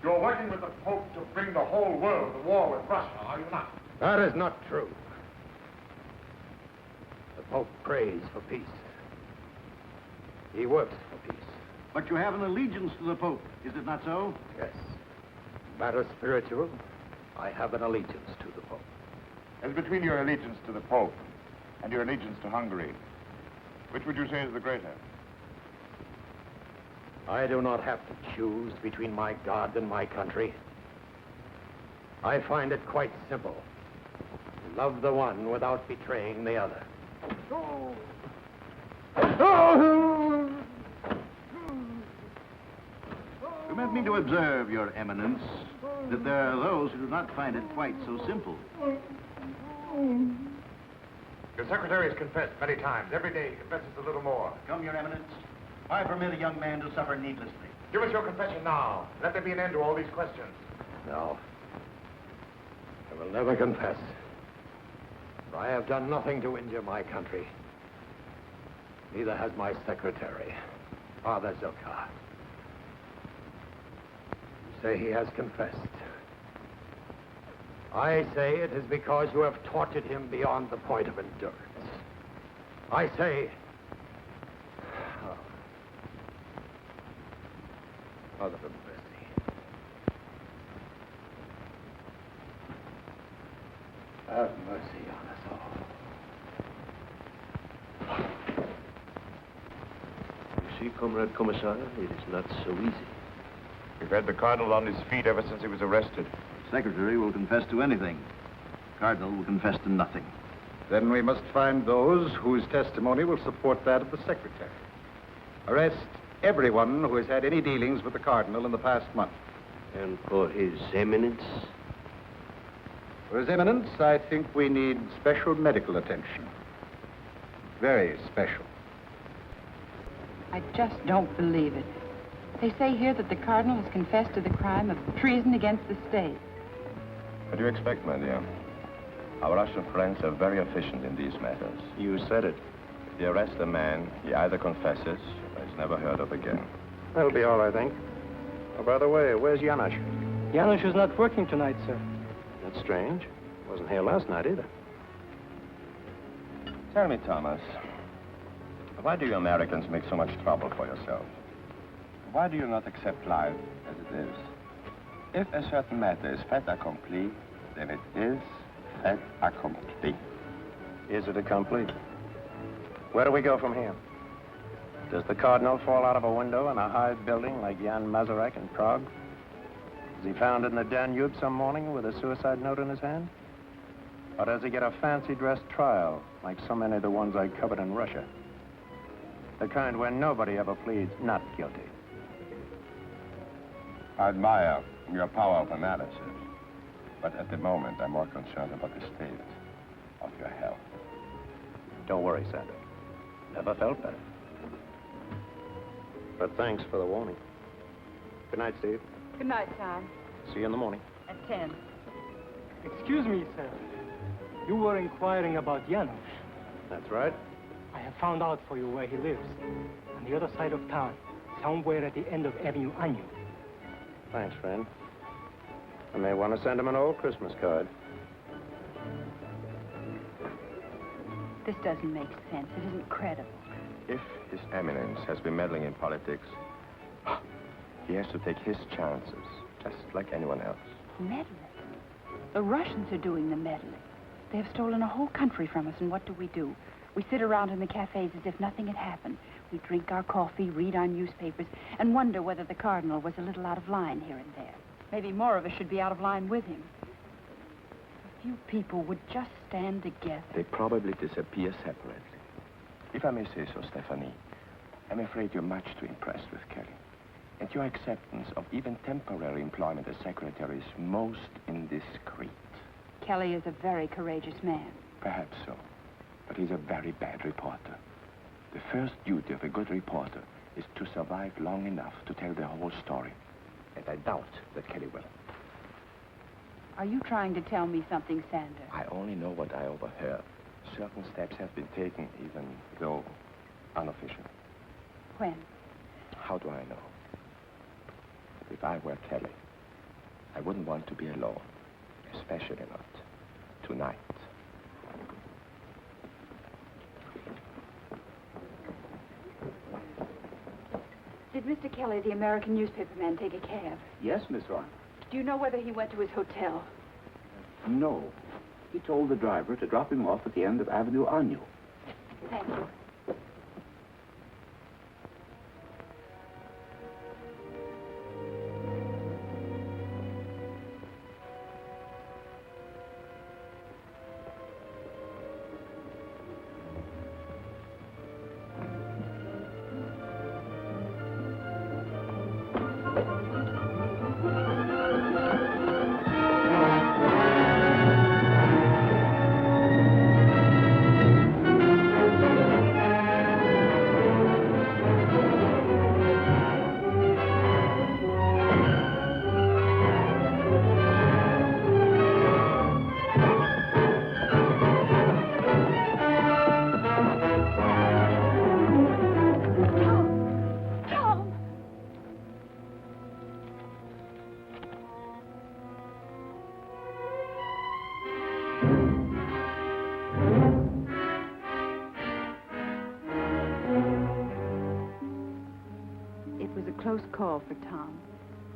You're working with the Pope to bring the whole world to war with Russia, are you not? That is not true. The Pope prays for peace. He works for peace. But you have an allegiance to the Pope, is it not so? Yes. Matter spiritual, I have an allegiance to the Pope. As between your allegiance to the Pope and your allegiance to Hungary, which would you say is the greater? I do not have to choose between my God and my country. I find it quite simple. Love the one without betraying the other. Permit me to observe, Your Eminence, that there are those who do not find it quite so simple. Your secretary has confessed many times. Every day he confesses a little more. Come, Your Eminence. Why permit a young man to suffer needlessly? Give us your confession now. Let there be an end to all these questions. No. I will never confess. For I have done nothing to injure my country. Neither has my secretary, Father Zilka. You say he has confessed. I say it is because you have tortured him beyond the point of endurance. I say... Father of mercy. Have mercy on us all. You see, Comrade Commissar, it is not so easy. We've had the Cardinal on his feet ever since he was arrested. The Secretary will confess to anything. The Cardinal will confess to nothing. Then we must find those whose testimony will support that of the Secretary. Arrest everyone who has had any dealings with the Cardinal in the past month. And for His Eminence? For His Eminence, I think we need special medical attention. Very special. I just don't believe it. They say here that the Cardinal has confessed to the crime of treason against the state. What do you expect, my dear? Our Russian friends are very efficient in these matters. You said it. If they arrest a man, he either confesses or is never heard of again. That'll be all, I think. Oh, by the way, where's Janusz? Janusz is not working tonight, sir. That's strange. Wasn't here last night either. Tell me, Thomas, why do you Americans make so much trouble for yourselves? Why do you not accept life as it is? If a certain matter is fait accompli, then it is fait accompli. Is it accompli? Where do we go from here? Does the Cardinal fall out of a window in a high building like Jan Masaryk in Prague? Is he found in the Danube some morning with a suicide note in his hand? Or does he get a fancy-dress trial like so many of the ones I covered in Russia? The kind where nobody ever pleads not guilty. I admire your power of analysis, but at the moment I'm more concerned about the state of your health. Don't worry, Sandra. Never felt better. But thanks for the warning. Good night, Steve. Good night, Tom. See you in the morning. At 10. Excuse me, sir. You were inquiring about Janusz. That's right. I have found out for you where he lives. On the other side of town, somewhere at the end of Avenue Anyu. Thanks, friend. I may want to send him an old Christmas card. This doesn't make sense. It isn't credible. If His Eminence has been meddling in politics, he has to take his chances. just like anyone else. Meddling? The Russians are doing the meddling. They have stolen a whole country from us, and what do? We sit around in the cafes as if nothing had happened. We drink our coffee, read our newspapers, and wonder whether the Cardinal was a little out of line here and there. Maybe more of us should be out of line with him. A few people would just stand together. They probably disappear separately. If I may say so, Stephanie, I'm afraid you're much too impressed with Kelly. And your acceptance of even temporary employment as secretary is most indiscreet. Kelly is a very courageous man. Perhaps so. But he's a very bad reporter. The first duty of a good reporter is to survive long enough to tell the whole story. And I doubt that Kelly will. Are you trying to tell me something, Sander? I only know what I overheard. Certain steps have been taken, even though unofficial. When? How do I know? If I were Kelly, I wouldn't want to be alone, especially not tonight. Did Mr. Kelly, the American newspaper man, take a cab? Yes, Miss Ron. Do you know whether he went to his hotel? No. He told the driver to drop him off at the end of Avenue Agnew. Thank you. Close call for Tom.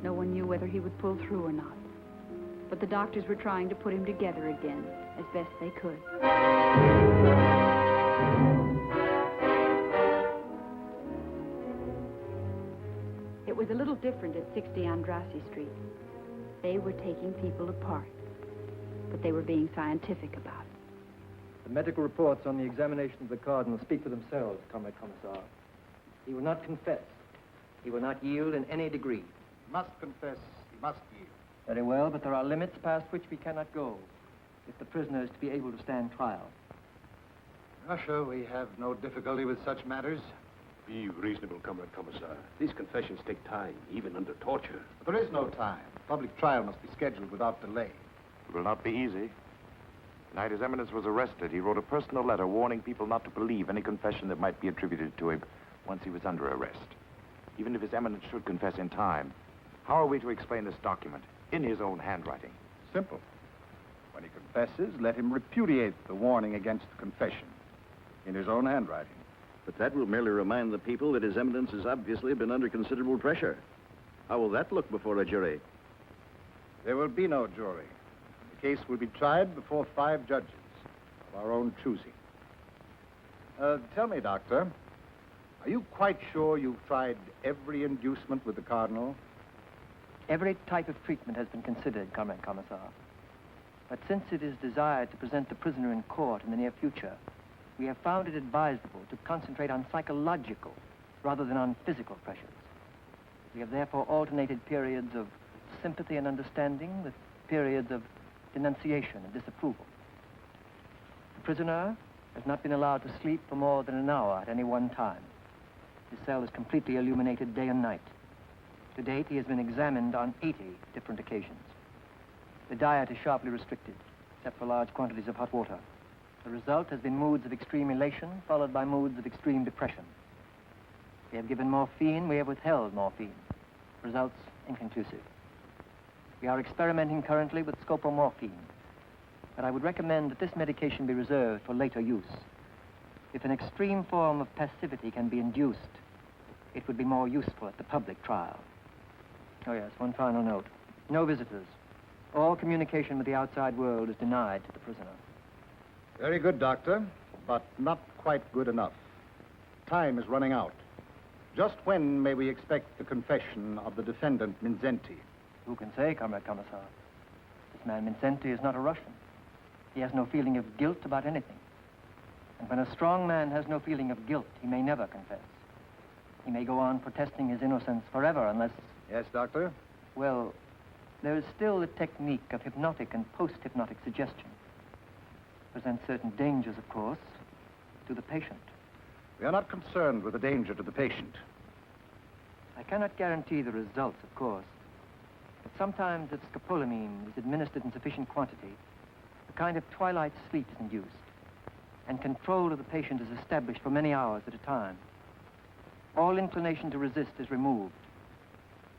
No one knew whether he would pull through or not. But the doctors were trying to put him together again, as best they could. It was a little different at 60 Andrassy Street. They were taking people apart, but they were being scientific about it. The medical reports on the examination of the Cardinal speak for themselves, Comrade Commissar. He will not confess. He will not yield in any degree. He must confess. He must yield. Very well, but there are limits past which we cannot go if the prisoner is to be able to stand trial. Russia, we have no difficulty with such matters. Be reasonable, Comrade Commissar. These confessions take time, even under torture. But there is no time. Public trial must be scheduled without delay. It will not be easy. The night His Eminence was arrested, he wrote a personal letter warning people not to believe any confession that might be attributed to him once he was under arrest. Even if His Eminence should confess in time, how are we to explain this document in his own handwriting? Simple. When he confesses, let him repudiate the warning against confession in his own handwriting. But that will merely remind the people that His Eminence has obviously been under considerable pressure. How will that look before a jury? There will be no jury. The case will be tried before 5 judges of our own choosing. Tell me, Doctor, are you quite sure you've tried every inducement with the Cardinal? Every type of treatment has been considered, Comrade Commissar. But since it is desired to present the prisoner in court in the near future, we have found it advisable to concentrate on psychological rather than on physical pressures. We have therefore alternated periods of sympathy and understanding with periods of denunciation and disapproval. The prisoner has not been allowed to sleep for more than an hour at any one time. His cell is completely illuminated day and night. To date, he has been examined on 80 different occasions. The diet is sharply restricted, except for large quantities of hot water. The result has been moods of extreme elation, followed by moods of extreme depression. We have given morphine, we have withheld morphine. Results inconclusive. We are experimenting currently with scopomorphine, but I would recommend that this medication be reserved for later use. If an extreme form of passivity can be induced, it would be more useful at the public trial. Oh, yes, one final note. No visitors. All communication with the outside world is denied to the prisoner. Very good, Doctor, but not quite good enough. Time is running out. Just when may we expect the confession of the defendant, Mindszenty? Who can say, Comrade Commissar? This man Mindszenty is not a Russian. He has no feeling of guilt about anything. And when a strong man has no feeling of guilt, he may never confess. He may go on protesting his innocence forever unless... Yes, Doctor? Well, there is still the technique of hypnotic and post-hypnotic suggestion. Presents certain dangers, of course, to the patient. We are not concerned with the danger to the patient. I cannot guarantee the results, of course. But sometimes if scopolamine is administered in sufficient quantity, a kind of twilight sleep is induced, and control of the patient is established for many hours at a time. All inclination to resist is removed.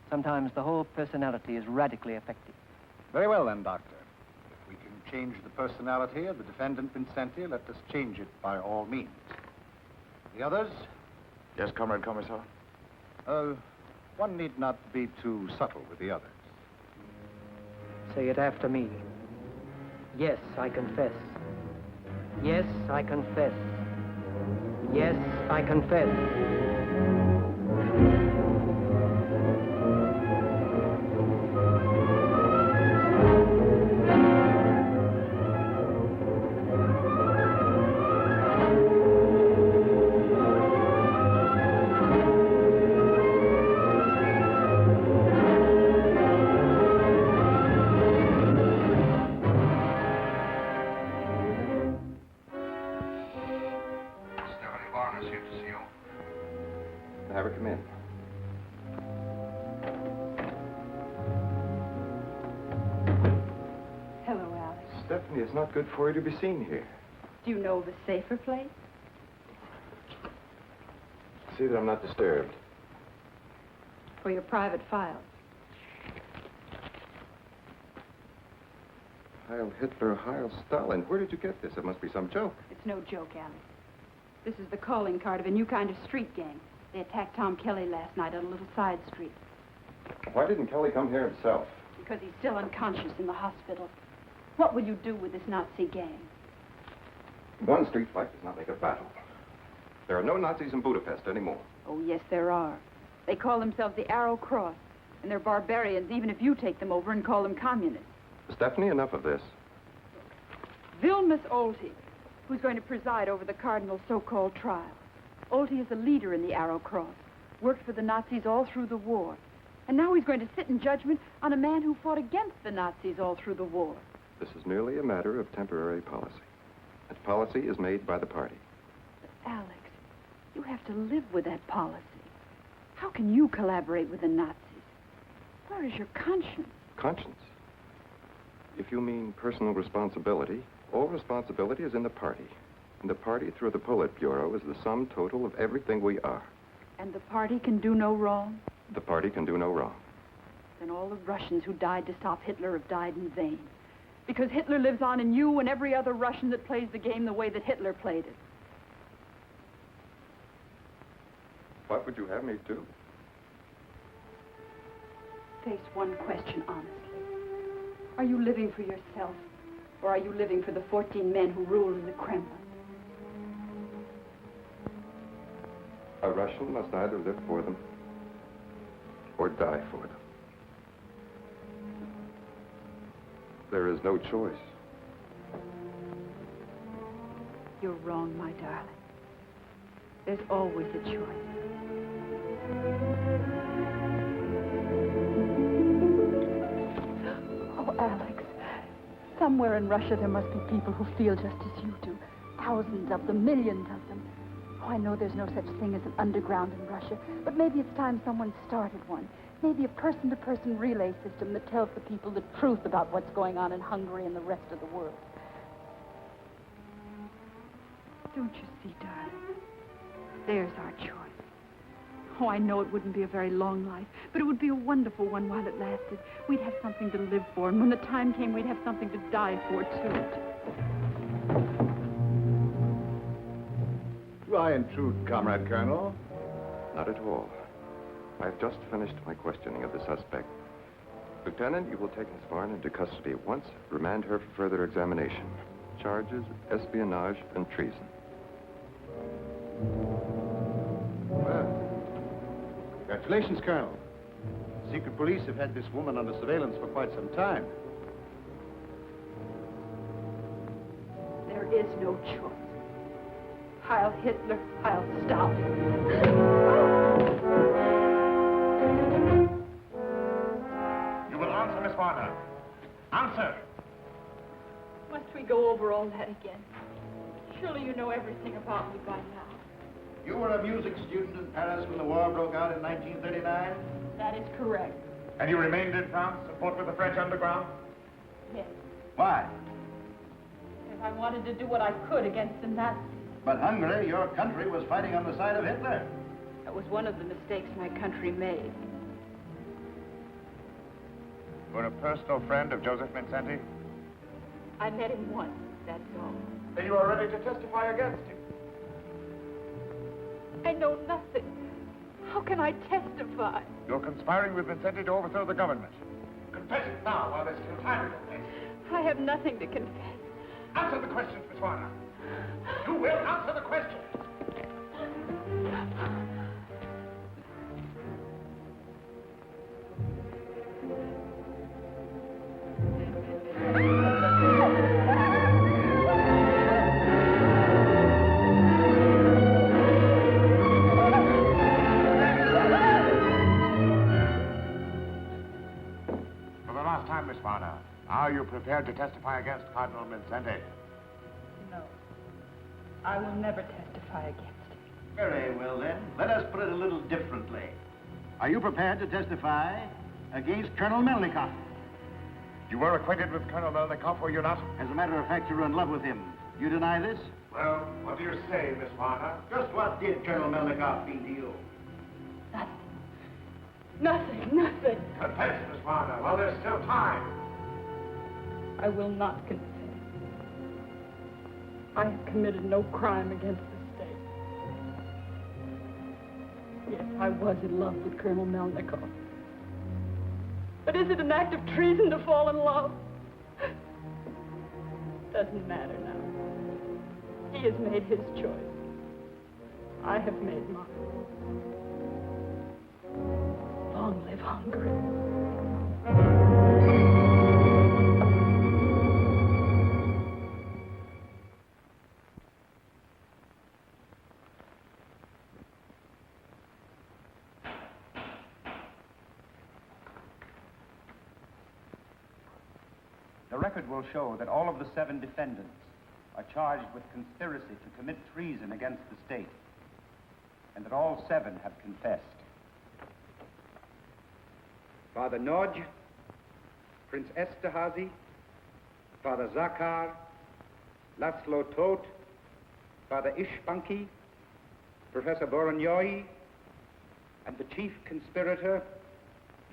Sometimes the whole personality is radically affected. Very well, then, Doctor. If we can change the personality of the defendant Mindszenty, let us change it by all means. The others? Yes, Comrade Commissar? One need not be too subtle with the others. Say it after me. Yes, I confess. Yes, I confess. Yes, I confess. Have her come in. Hello, Alex. Stephanie, it's not good for you to be seen here. Do you know of a safer place? See that I'm not disturbed. For your private files. Heil Hitler, Heil Stalin. Where did you get this? It must be some joke. It's no joke, Alex. This is the calling card of a new kind of street gang. They attacked Tom Kelly last night on a little side street. Why didn't Kelly come here himself? Because he's still unconscious in the hospital. What will you do with this Nazi gang? One street fight does not make a battle. There are no Nazis in Budapest anymore. Oh, yes, there are. They call themselves the Arrow Cross. And they're barbarians, even if you take them over and call them communists. Stephanie, enough of this. Vilmos Olty, who's going to preside over the Cardinal's so-called trial. Olty is a leader in the Arrow Cross, worked for the Nazis all through the war. And now he's going to sit in judgment on a man who fought against the Nazis all through the war. This is merely a matter of temporary policy. And policy is made by the party. But Alex, you have to live with that policy. How can you collaborate with the Nazis? Where is your conscience? Conscience? If you mean personal responsibility, all responsibility is in the party. And the party, through the Politburo, is the sum total of everything we are. And the party can do no wrong? The party can do no wrong. Then all the Russians who died to stop Hitler have died in vain. Because Hitler lives on in you and every other Russian that plays the game the way that Hitler played it. What would you have me do? Face one question honestly. Are you living for yourself, or are you living for the 14 men who rule in the Kremlin? A Russian must either live for them or die for them. There is no choice. You're wrong, my darling. There's always a choice. Oh, Alex, somewhere in Russia there must be people who feel just as you do. Thousands of them, millions of them. Oh, I know there's no such thing as an underground in Russia, but maybe it's time someone started one. Maybe a person-to-person relay system that tells the people the truth about what's going on in Hungary and the rest of the world. Don't you see, darling? There's our choice. Oh, I know it wouldn't be a very long life, but it would be a wonderful one while it lasted. We'd have something to live for, and when the time came, we'd have something to die for, too. Do I intrude, Comrade Colonel? Not at all. I've just finished my questioning of the suspect. Lieutenant, you will take Miss Varn into custody at once. Remand her for further examination. Charges, espionage, and treason. Well, congratulations, Colonel. Secret police have had this woman under surveillance for quite some time. There is no choice. Heil Hitler, Heil Stalin. You will answer, Miss Warner. Answer! Must we go over all that again? Surely you know everything about me by now. You were a music student in Paris when the war broke out in 1939? That is correct. And you remained in France to fought with the French underground? Yes. Why? Because I wanted to do what I could against the Nazis. But Hungary, your country, was fighting on the side of Hitler. That was one of the mistakes my country made. You're a personal friend of József Mindszenty? I met him once, that's all. Then you are ready to testify against him? I know nothing. How can I testify? You're conspiring with Mindszenty to overthrow the government. Confess it now while there's still time to confess. I have nothing to confess. Answer the questions, Miss Warner. You will answer the questions. For the last time, Miss Warner, are you prepared to testify against Cardinal Mindszenty? No. I will never testify against him. Very well, then. Let us put it a little differently. Are you prepared to testify against Colonel Melnikov? You were acquainted with Colonel Melnikov, were you not? As a matter of fact, you were in love with him. You deny this? Well, what do you say, Miss Warner? Just what did Colonel Melnikov mean to you? Nothing, nothing. Confess, Miss Warner, while there's still time. I will not confess. I have committed no crime against the state. Yes, I was in love with Colonel Melnikov. But is it an act of treason to fall in love? Doesn't matter now. He has made his choice. I have made mine. Long live Hungary. The record will show that all of the 7 defendants are charged with conspiracy to commit treason against the state, and that all 7 have confessed. Father Nodge, Prince Esterhazy, Father Zakar, Laszlo Todt, Father Ishbanki, Professor Boronyoi, and the chief conspirator,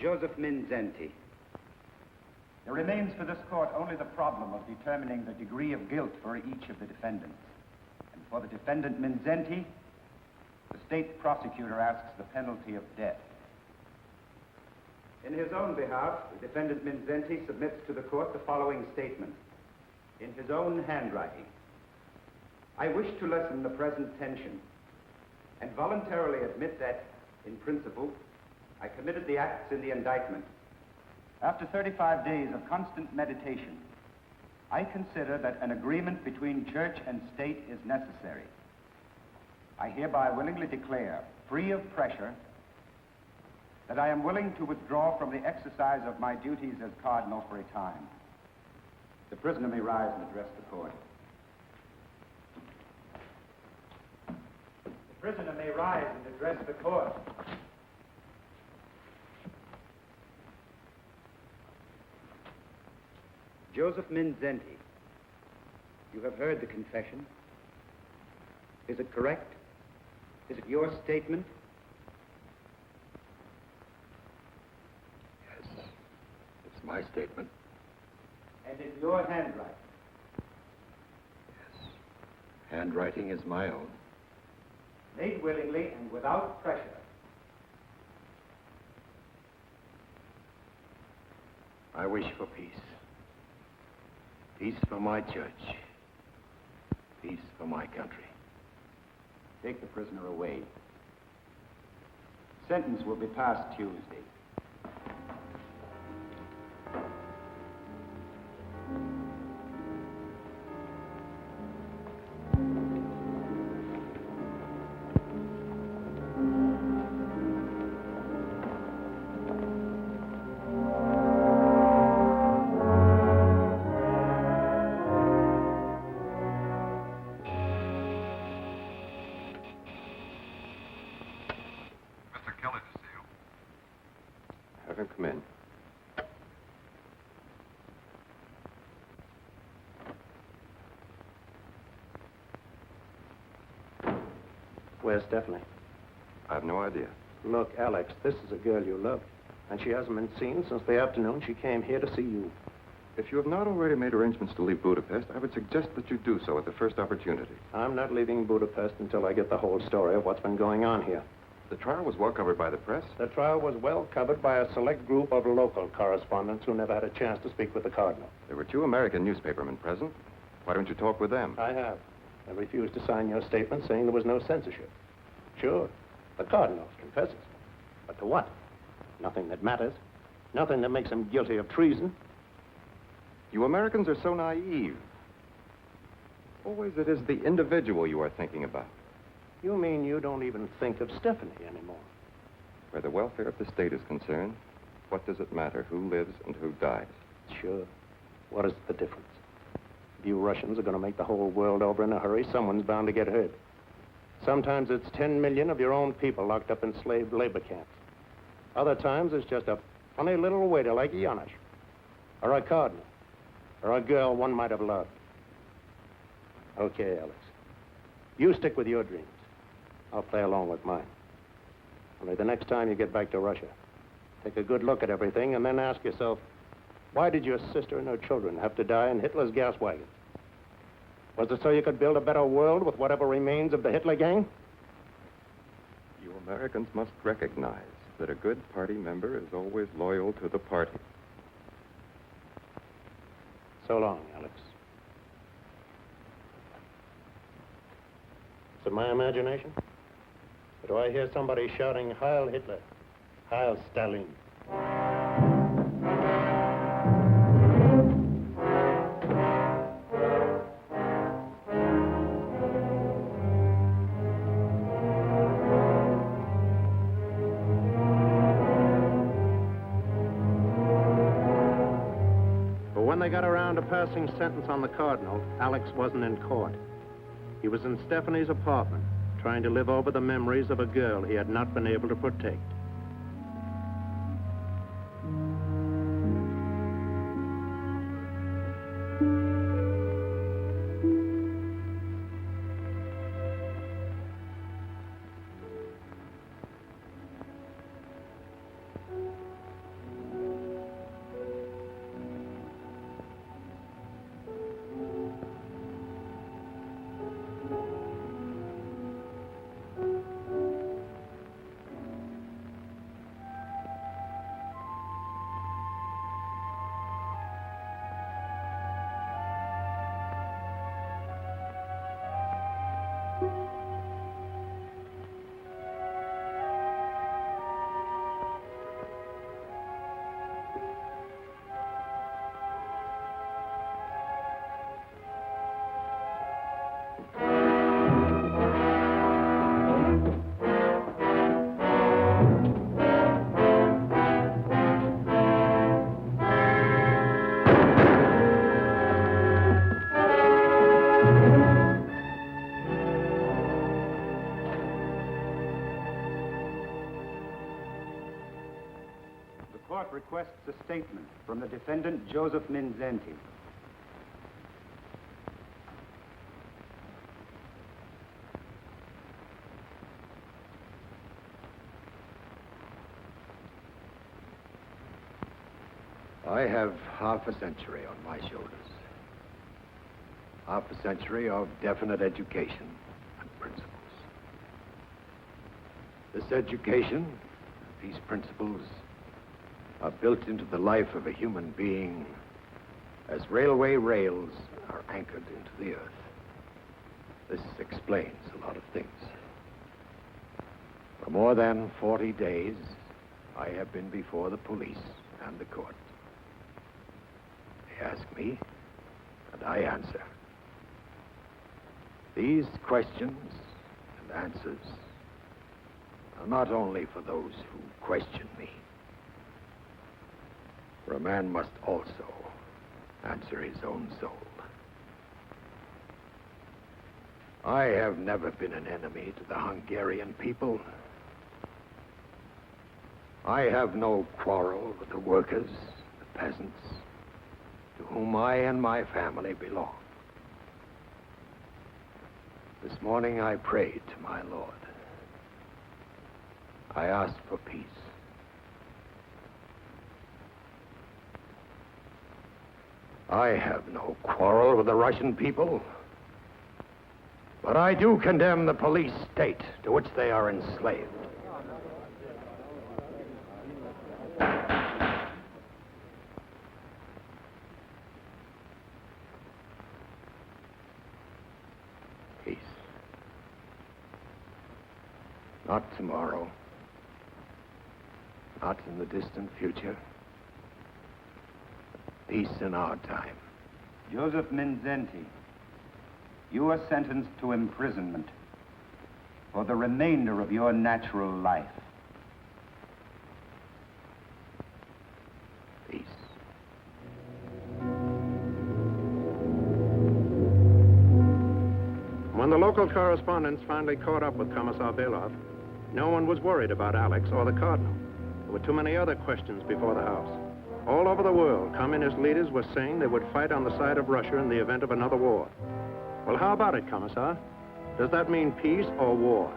József Mindszenty. There remains for this court only the problem of determining the degree of guilt for each of the defendants. And for the defendant Mindszenty, the state prosecutor asks the penalty of death. In his own behalf, the defendant Mindszenty submits to the court the following statement. In his own handwriting, I wish to lessen the present tension and voluntarily admit that, in principle, I committed the acts in the indictment. After 35 days of constant meditation, I consider that an agreement between church and state is necessary. I hereby willingly declare, free of pressure, that I am willing to withdraw from the exercise of my duties as cardinal for a time. The prisoner may rise and address the court. The prisoner may rise and address the court. József Mindszenty, you have heard the confession. Is it correct? Is it your statement? Yes, it's my statement. And in your handwriting? Yes, handwriting is my own. Made willingly and without pressure. I wish for peace. Peace for my church. Peace for my country. Take the prisoner away. Sentence will be passed Tuesday. Have him come in. Where's Stephanie? I have no idea. Look, Alex, this is a girl you love, and she hasn't been seen since the afternoon she came here to see you. If you have not already made arrangements to leave Budapest, I would suggest that you do so at the first opportunity. I'm not leaving Budapest until I get the whole story of what's been going on here. The trial was well covered by the press. The trial was well covered by a select group of local correspondents who never had a chance to speak with the Cardinal. There were 2 American newspapermen present. Why don't you talk with them? I have. I refused to sign your statement saying there was no censorship. Sure, the Cardinal confesses. But to what? Nothing that matters. Nothing that makes him guilty of treason. You Americans are so naive. Always it is the individual you are thinking about. You mean you don't even think of Stephanie anymore? Where the welfare of the state is concerned, what does it matter who lives and who dies? Sure. What is the difference? If you Russians are going to make the whole world over in a hurry, someone's bound to get hurt. Sometimes it's 10 million of your own people locked up in slave labor camps. Other times it's just a funny little waiter like Janusz, or a cardinal, or a girl one might have loved. Okay, Alex. You stick with your dreams. I'll play along with mine. Only the next time you get back to Russia, take a good look at everything and then ask yourself, why did your sister and her children have to die in Hitler's gas wagon? Was it so you could build a better world with whatever remains of the Hitler gang? You Americans must recognize that a good party member is always loyal to the party. So long, Alex. Is it my imagination? Or do I hear somebody shouting, Heil Hitler, Heil Stalin? But when they got around to passing sentence on the Cardinal, Alex wasn't in court. He was in Stephanie's apartment, trying to live over the memories of a girl he had not been able to protect. Court requests a statement from the defendant, József Mindszenty. I have half a century on my shoulders. Half a century of definite education and principles. This education, these principles, are built into the life of a human being as railway rails are anchored into the earth. This explains a lot of things. For more than 40 days, I have been before the police and the court. They ask me, and I answer. These questions and answers are not only for those who question me, for a man must also answer his own soul. I have never been an enemy to the Hungarian people. I have no quarrel with the workers, the peasants, to whom I and my family belong. This morning I prayed to my Lord. I asked for peace. I have no quarrel with the Russian people, but I do condemn the police state to which they are enslaved. Peace. Not tomorrow. Not in the distant future. Peace in our time. József Mindszenty, you are sentenced to imprisonment for the remainder of your natural life. Peace. When the local correspondents finally caught up with Commissar Belov, no one was worried about Alex or the Cardinal. There were too many other questions before the House. All over the world, communist leaders were saying they would fight on the side of Russia in the event of another war. Well, how about it, Commissar? Does that mean peace or war?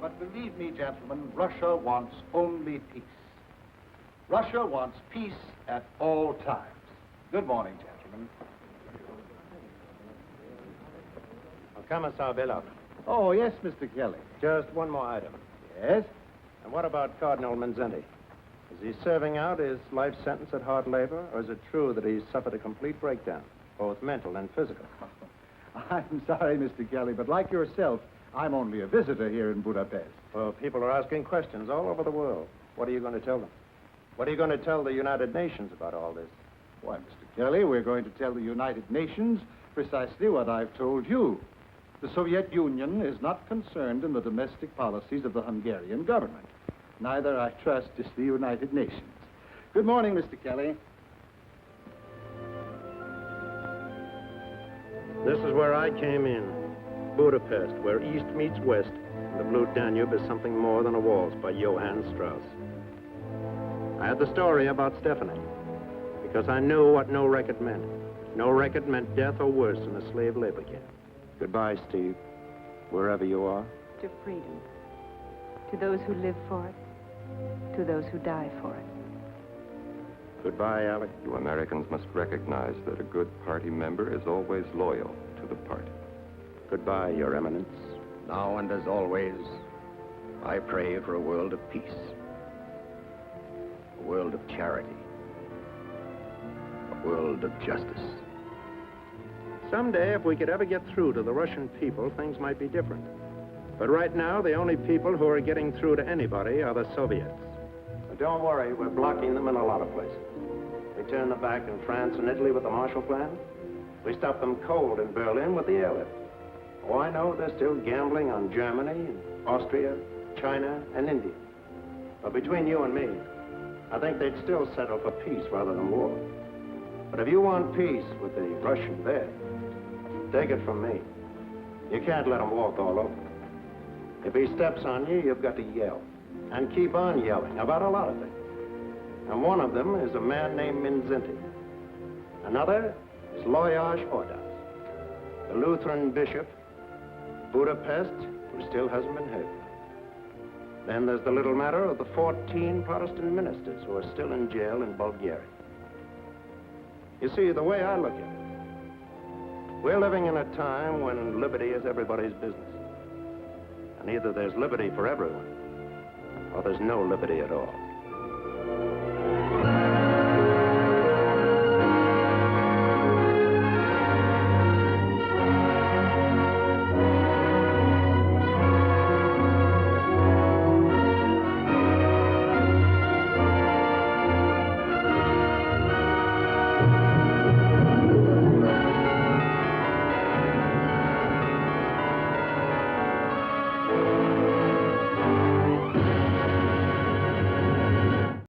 But believe me, gentlemen, Russia wants only peace. Russia wants peace at all times. Good morning, gentlemen. Well, Commissar Belov. Oh, yes, Mr. Kelly. Just one more item. Yes? And what about Cardinal Mindszenty? Is he serving out his life sentence at hard labor, or is it true that he's suffered a complete breakdown, both mental and physical? I'm sorry, Mr. Kelly, but like yourself, I'm only a visitor here in Budapest. Well, people are asking questions all over the world. What are you going to tell them? What are you going to tell the United Nations about all this? Why, Mr. Kelly, we're going to tell the United Nations precisely what I've told you. The Soviet Union is not concerned in the domestic policies of the Hungarian government. Neither, I trust, is the United Nations. Good morning, Mr. Kelly. This is where I came in, Budapest, where East meets West, and the Blue Danube is something more than a waltz by Johann Strauss. I had the story about Stephanie, because I knew what no record meant. No record meant death or worse in a slave labor camp. Goodbye, Steve, wherever you are. To freedom. To those who live for it. To those who die for it. Goodbye, Alec. You Americans must recognize that a good party member is always loyal to the party. Goodbye, Your Eminence. Now and as always, I pray for a world of peace. A world of charity. A world of justice. Someday, if we could ever get through to the Russian people, things might be different. But right now, the only people who are getting through to anybody are the Soviets. But don't worry, we're blocking them in a lot of places. We turned them back in France and Italy with the Marshall Plan. We stopped them cold in Berlin with the airlift. Oh, I know they're still gambling on Germany, and Austria, China, and India. But between you and me, I think they'd still settle for peace rather than war. But if you want peace with the Russian there, take it from me. You can't let him walk all over. If he steps on you, you've got to yell. And keep on yelling about a lot of things. And one of them is a man named Mindszenty. Another is Lajos Ordas, the Lutheran bishop, Budapest, who still hasn't been heard. Then there's the little matter of the 14 Protestant ministers who are still in jail in Bulgaria. You see, the way I look at it, we're living in a time when liberty is everybody's business. And either there's liberty for everyone, or there's no liberty at all.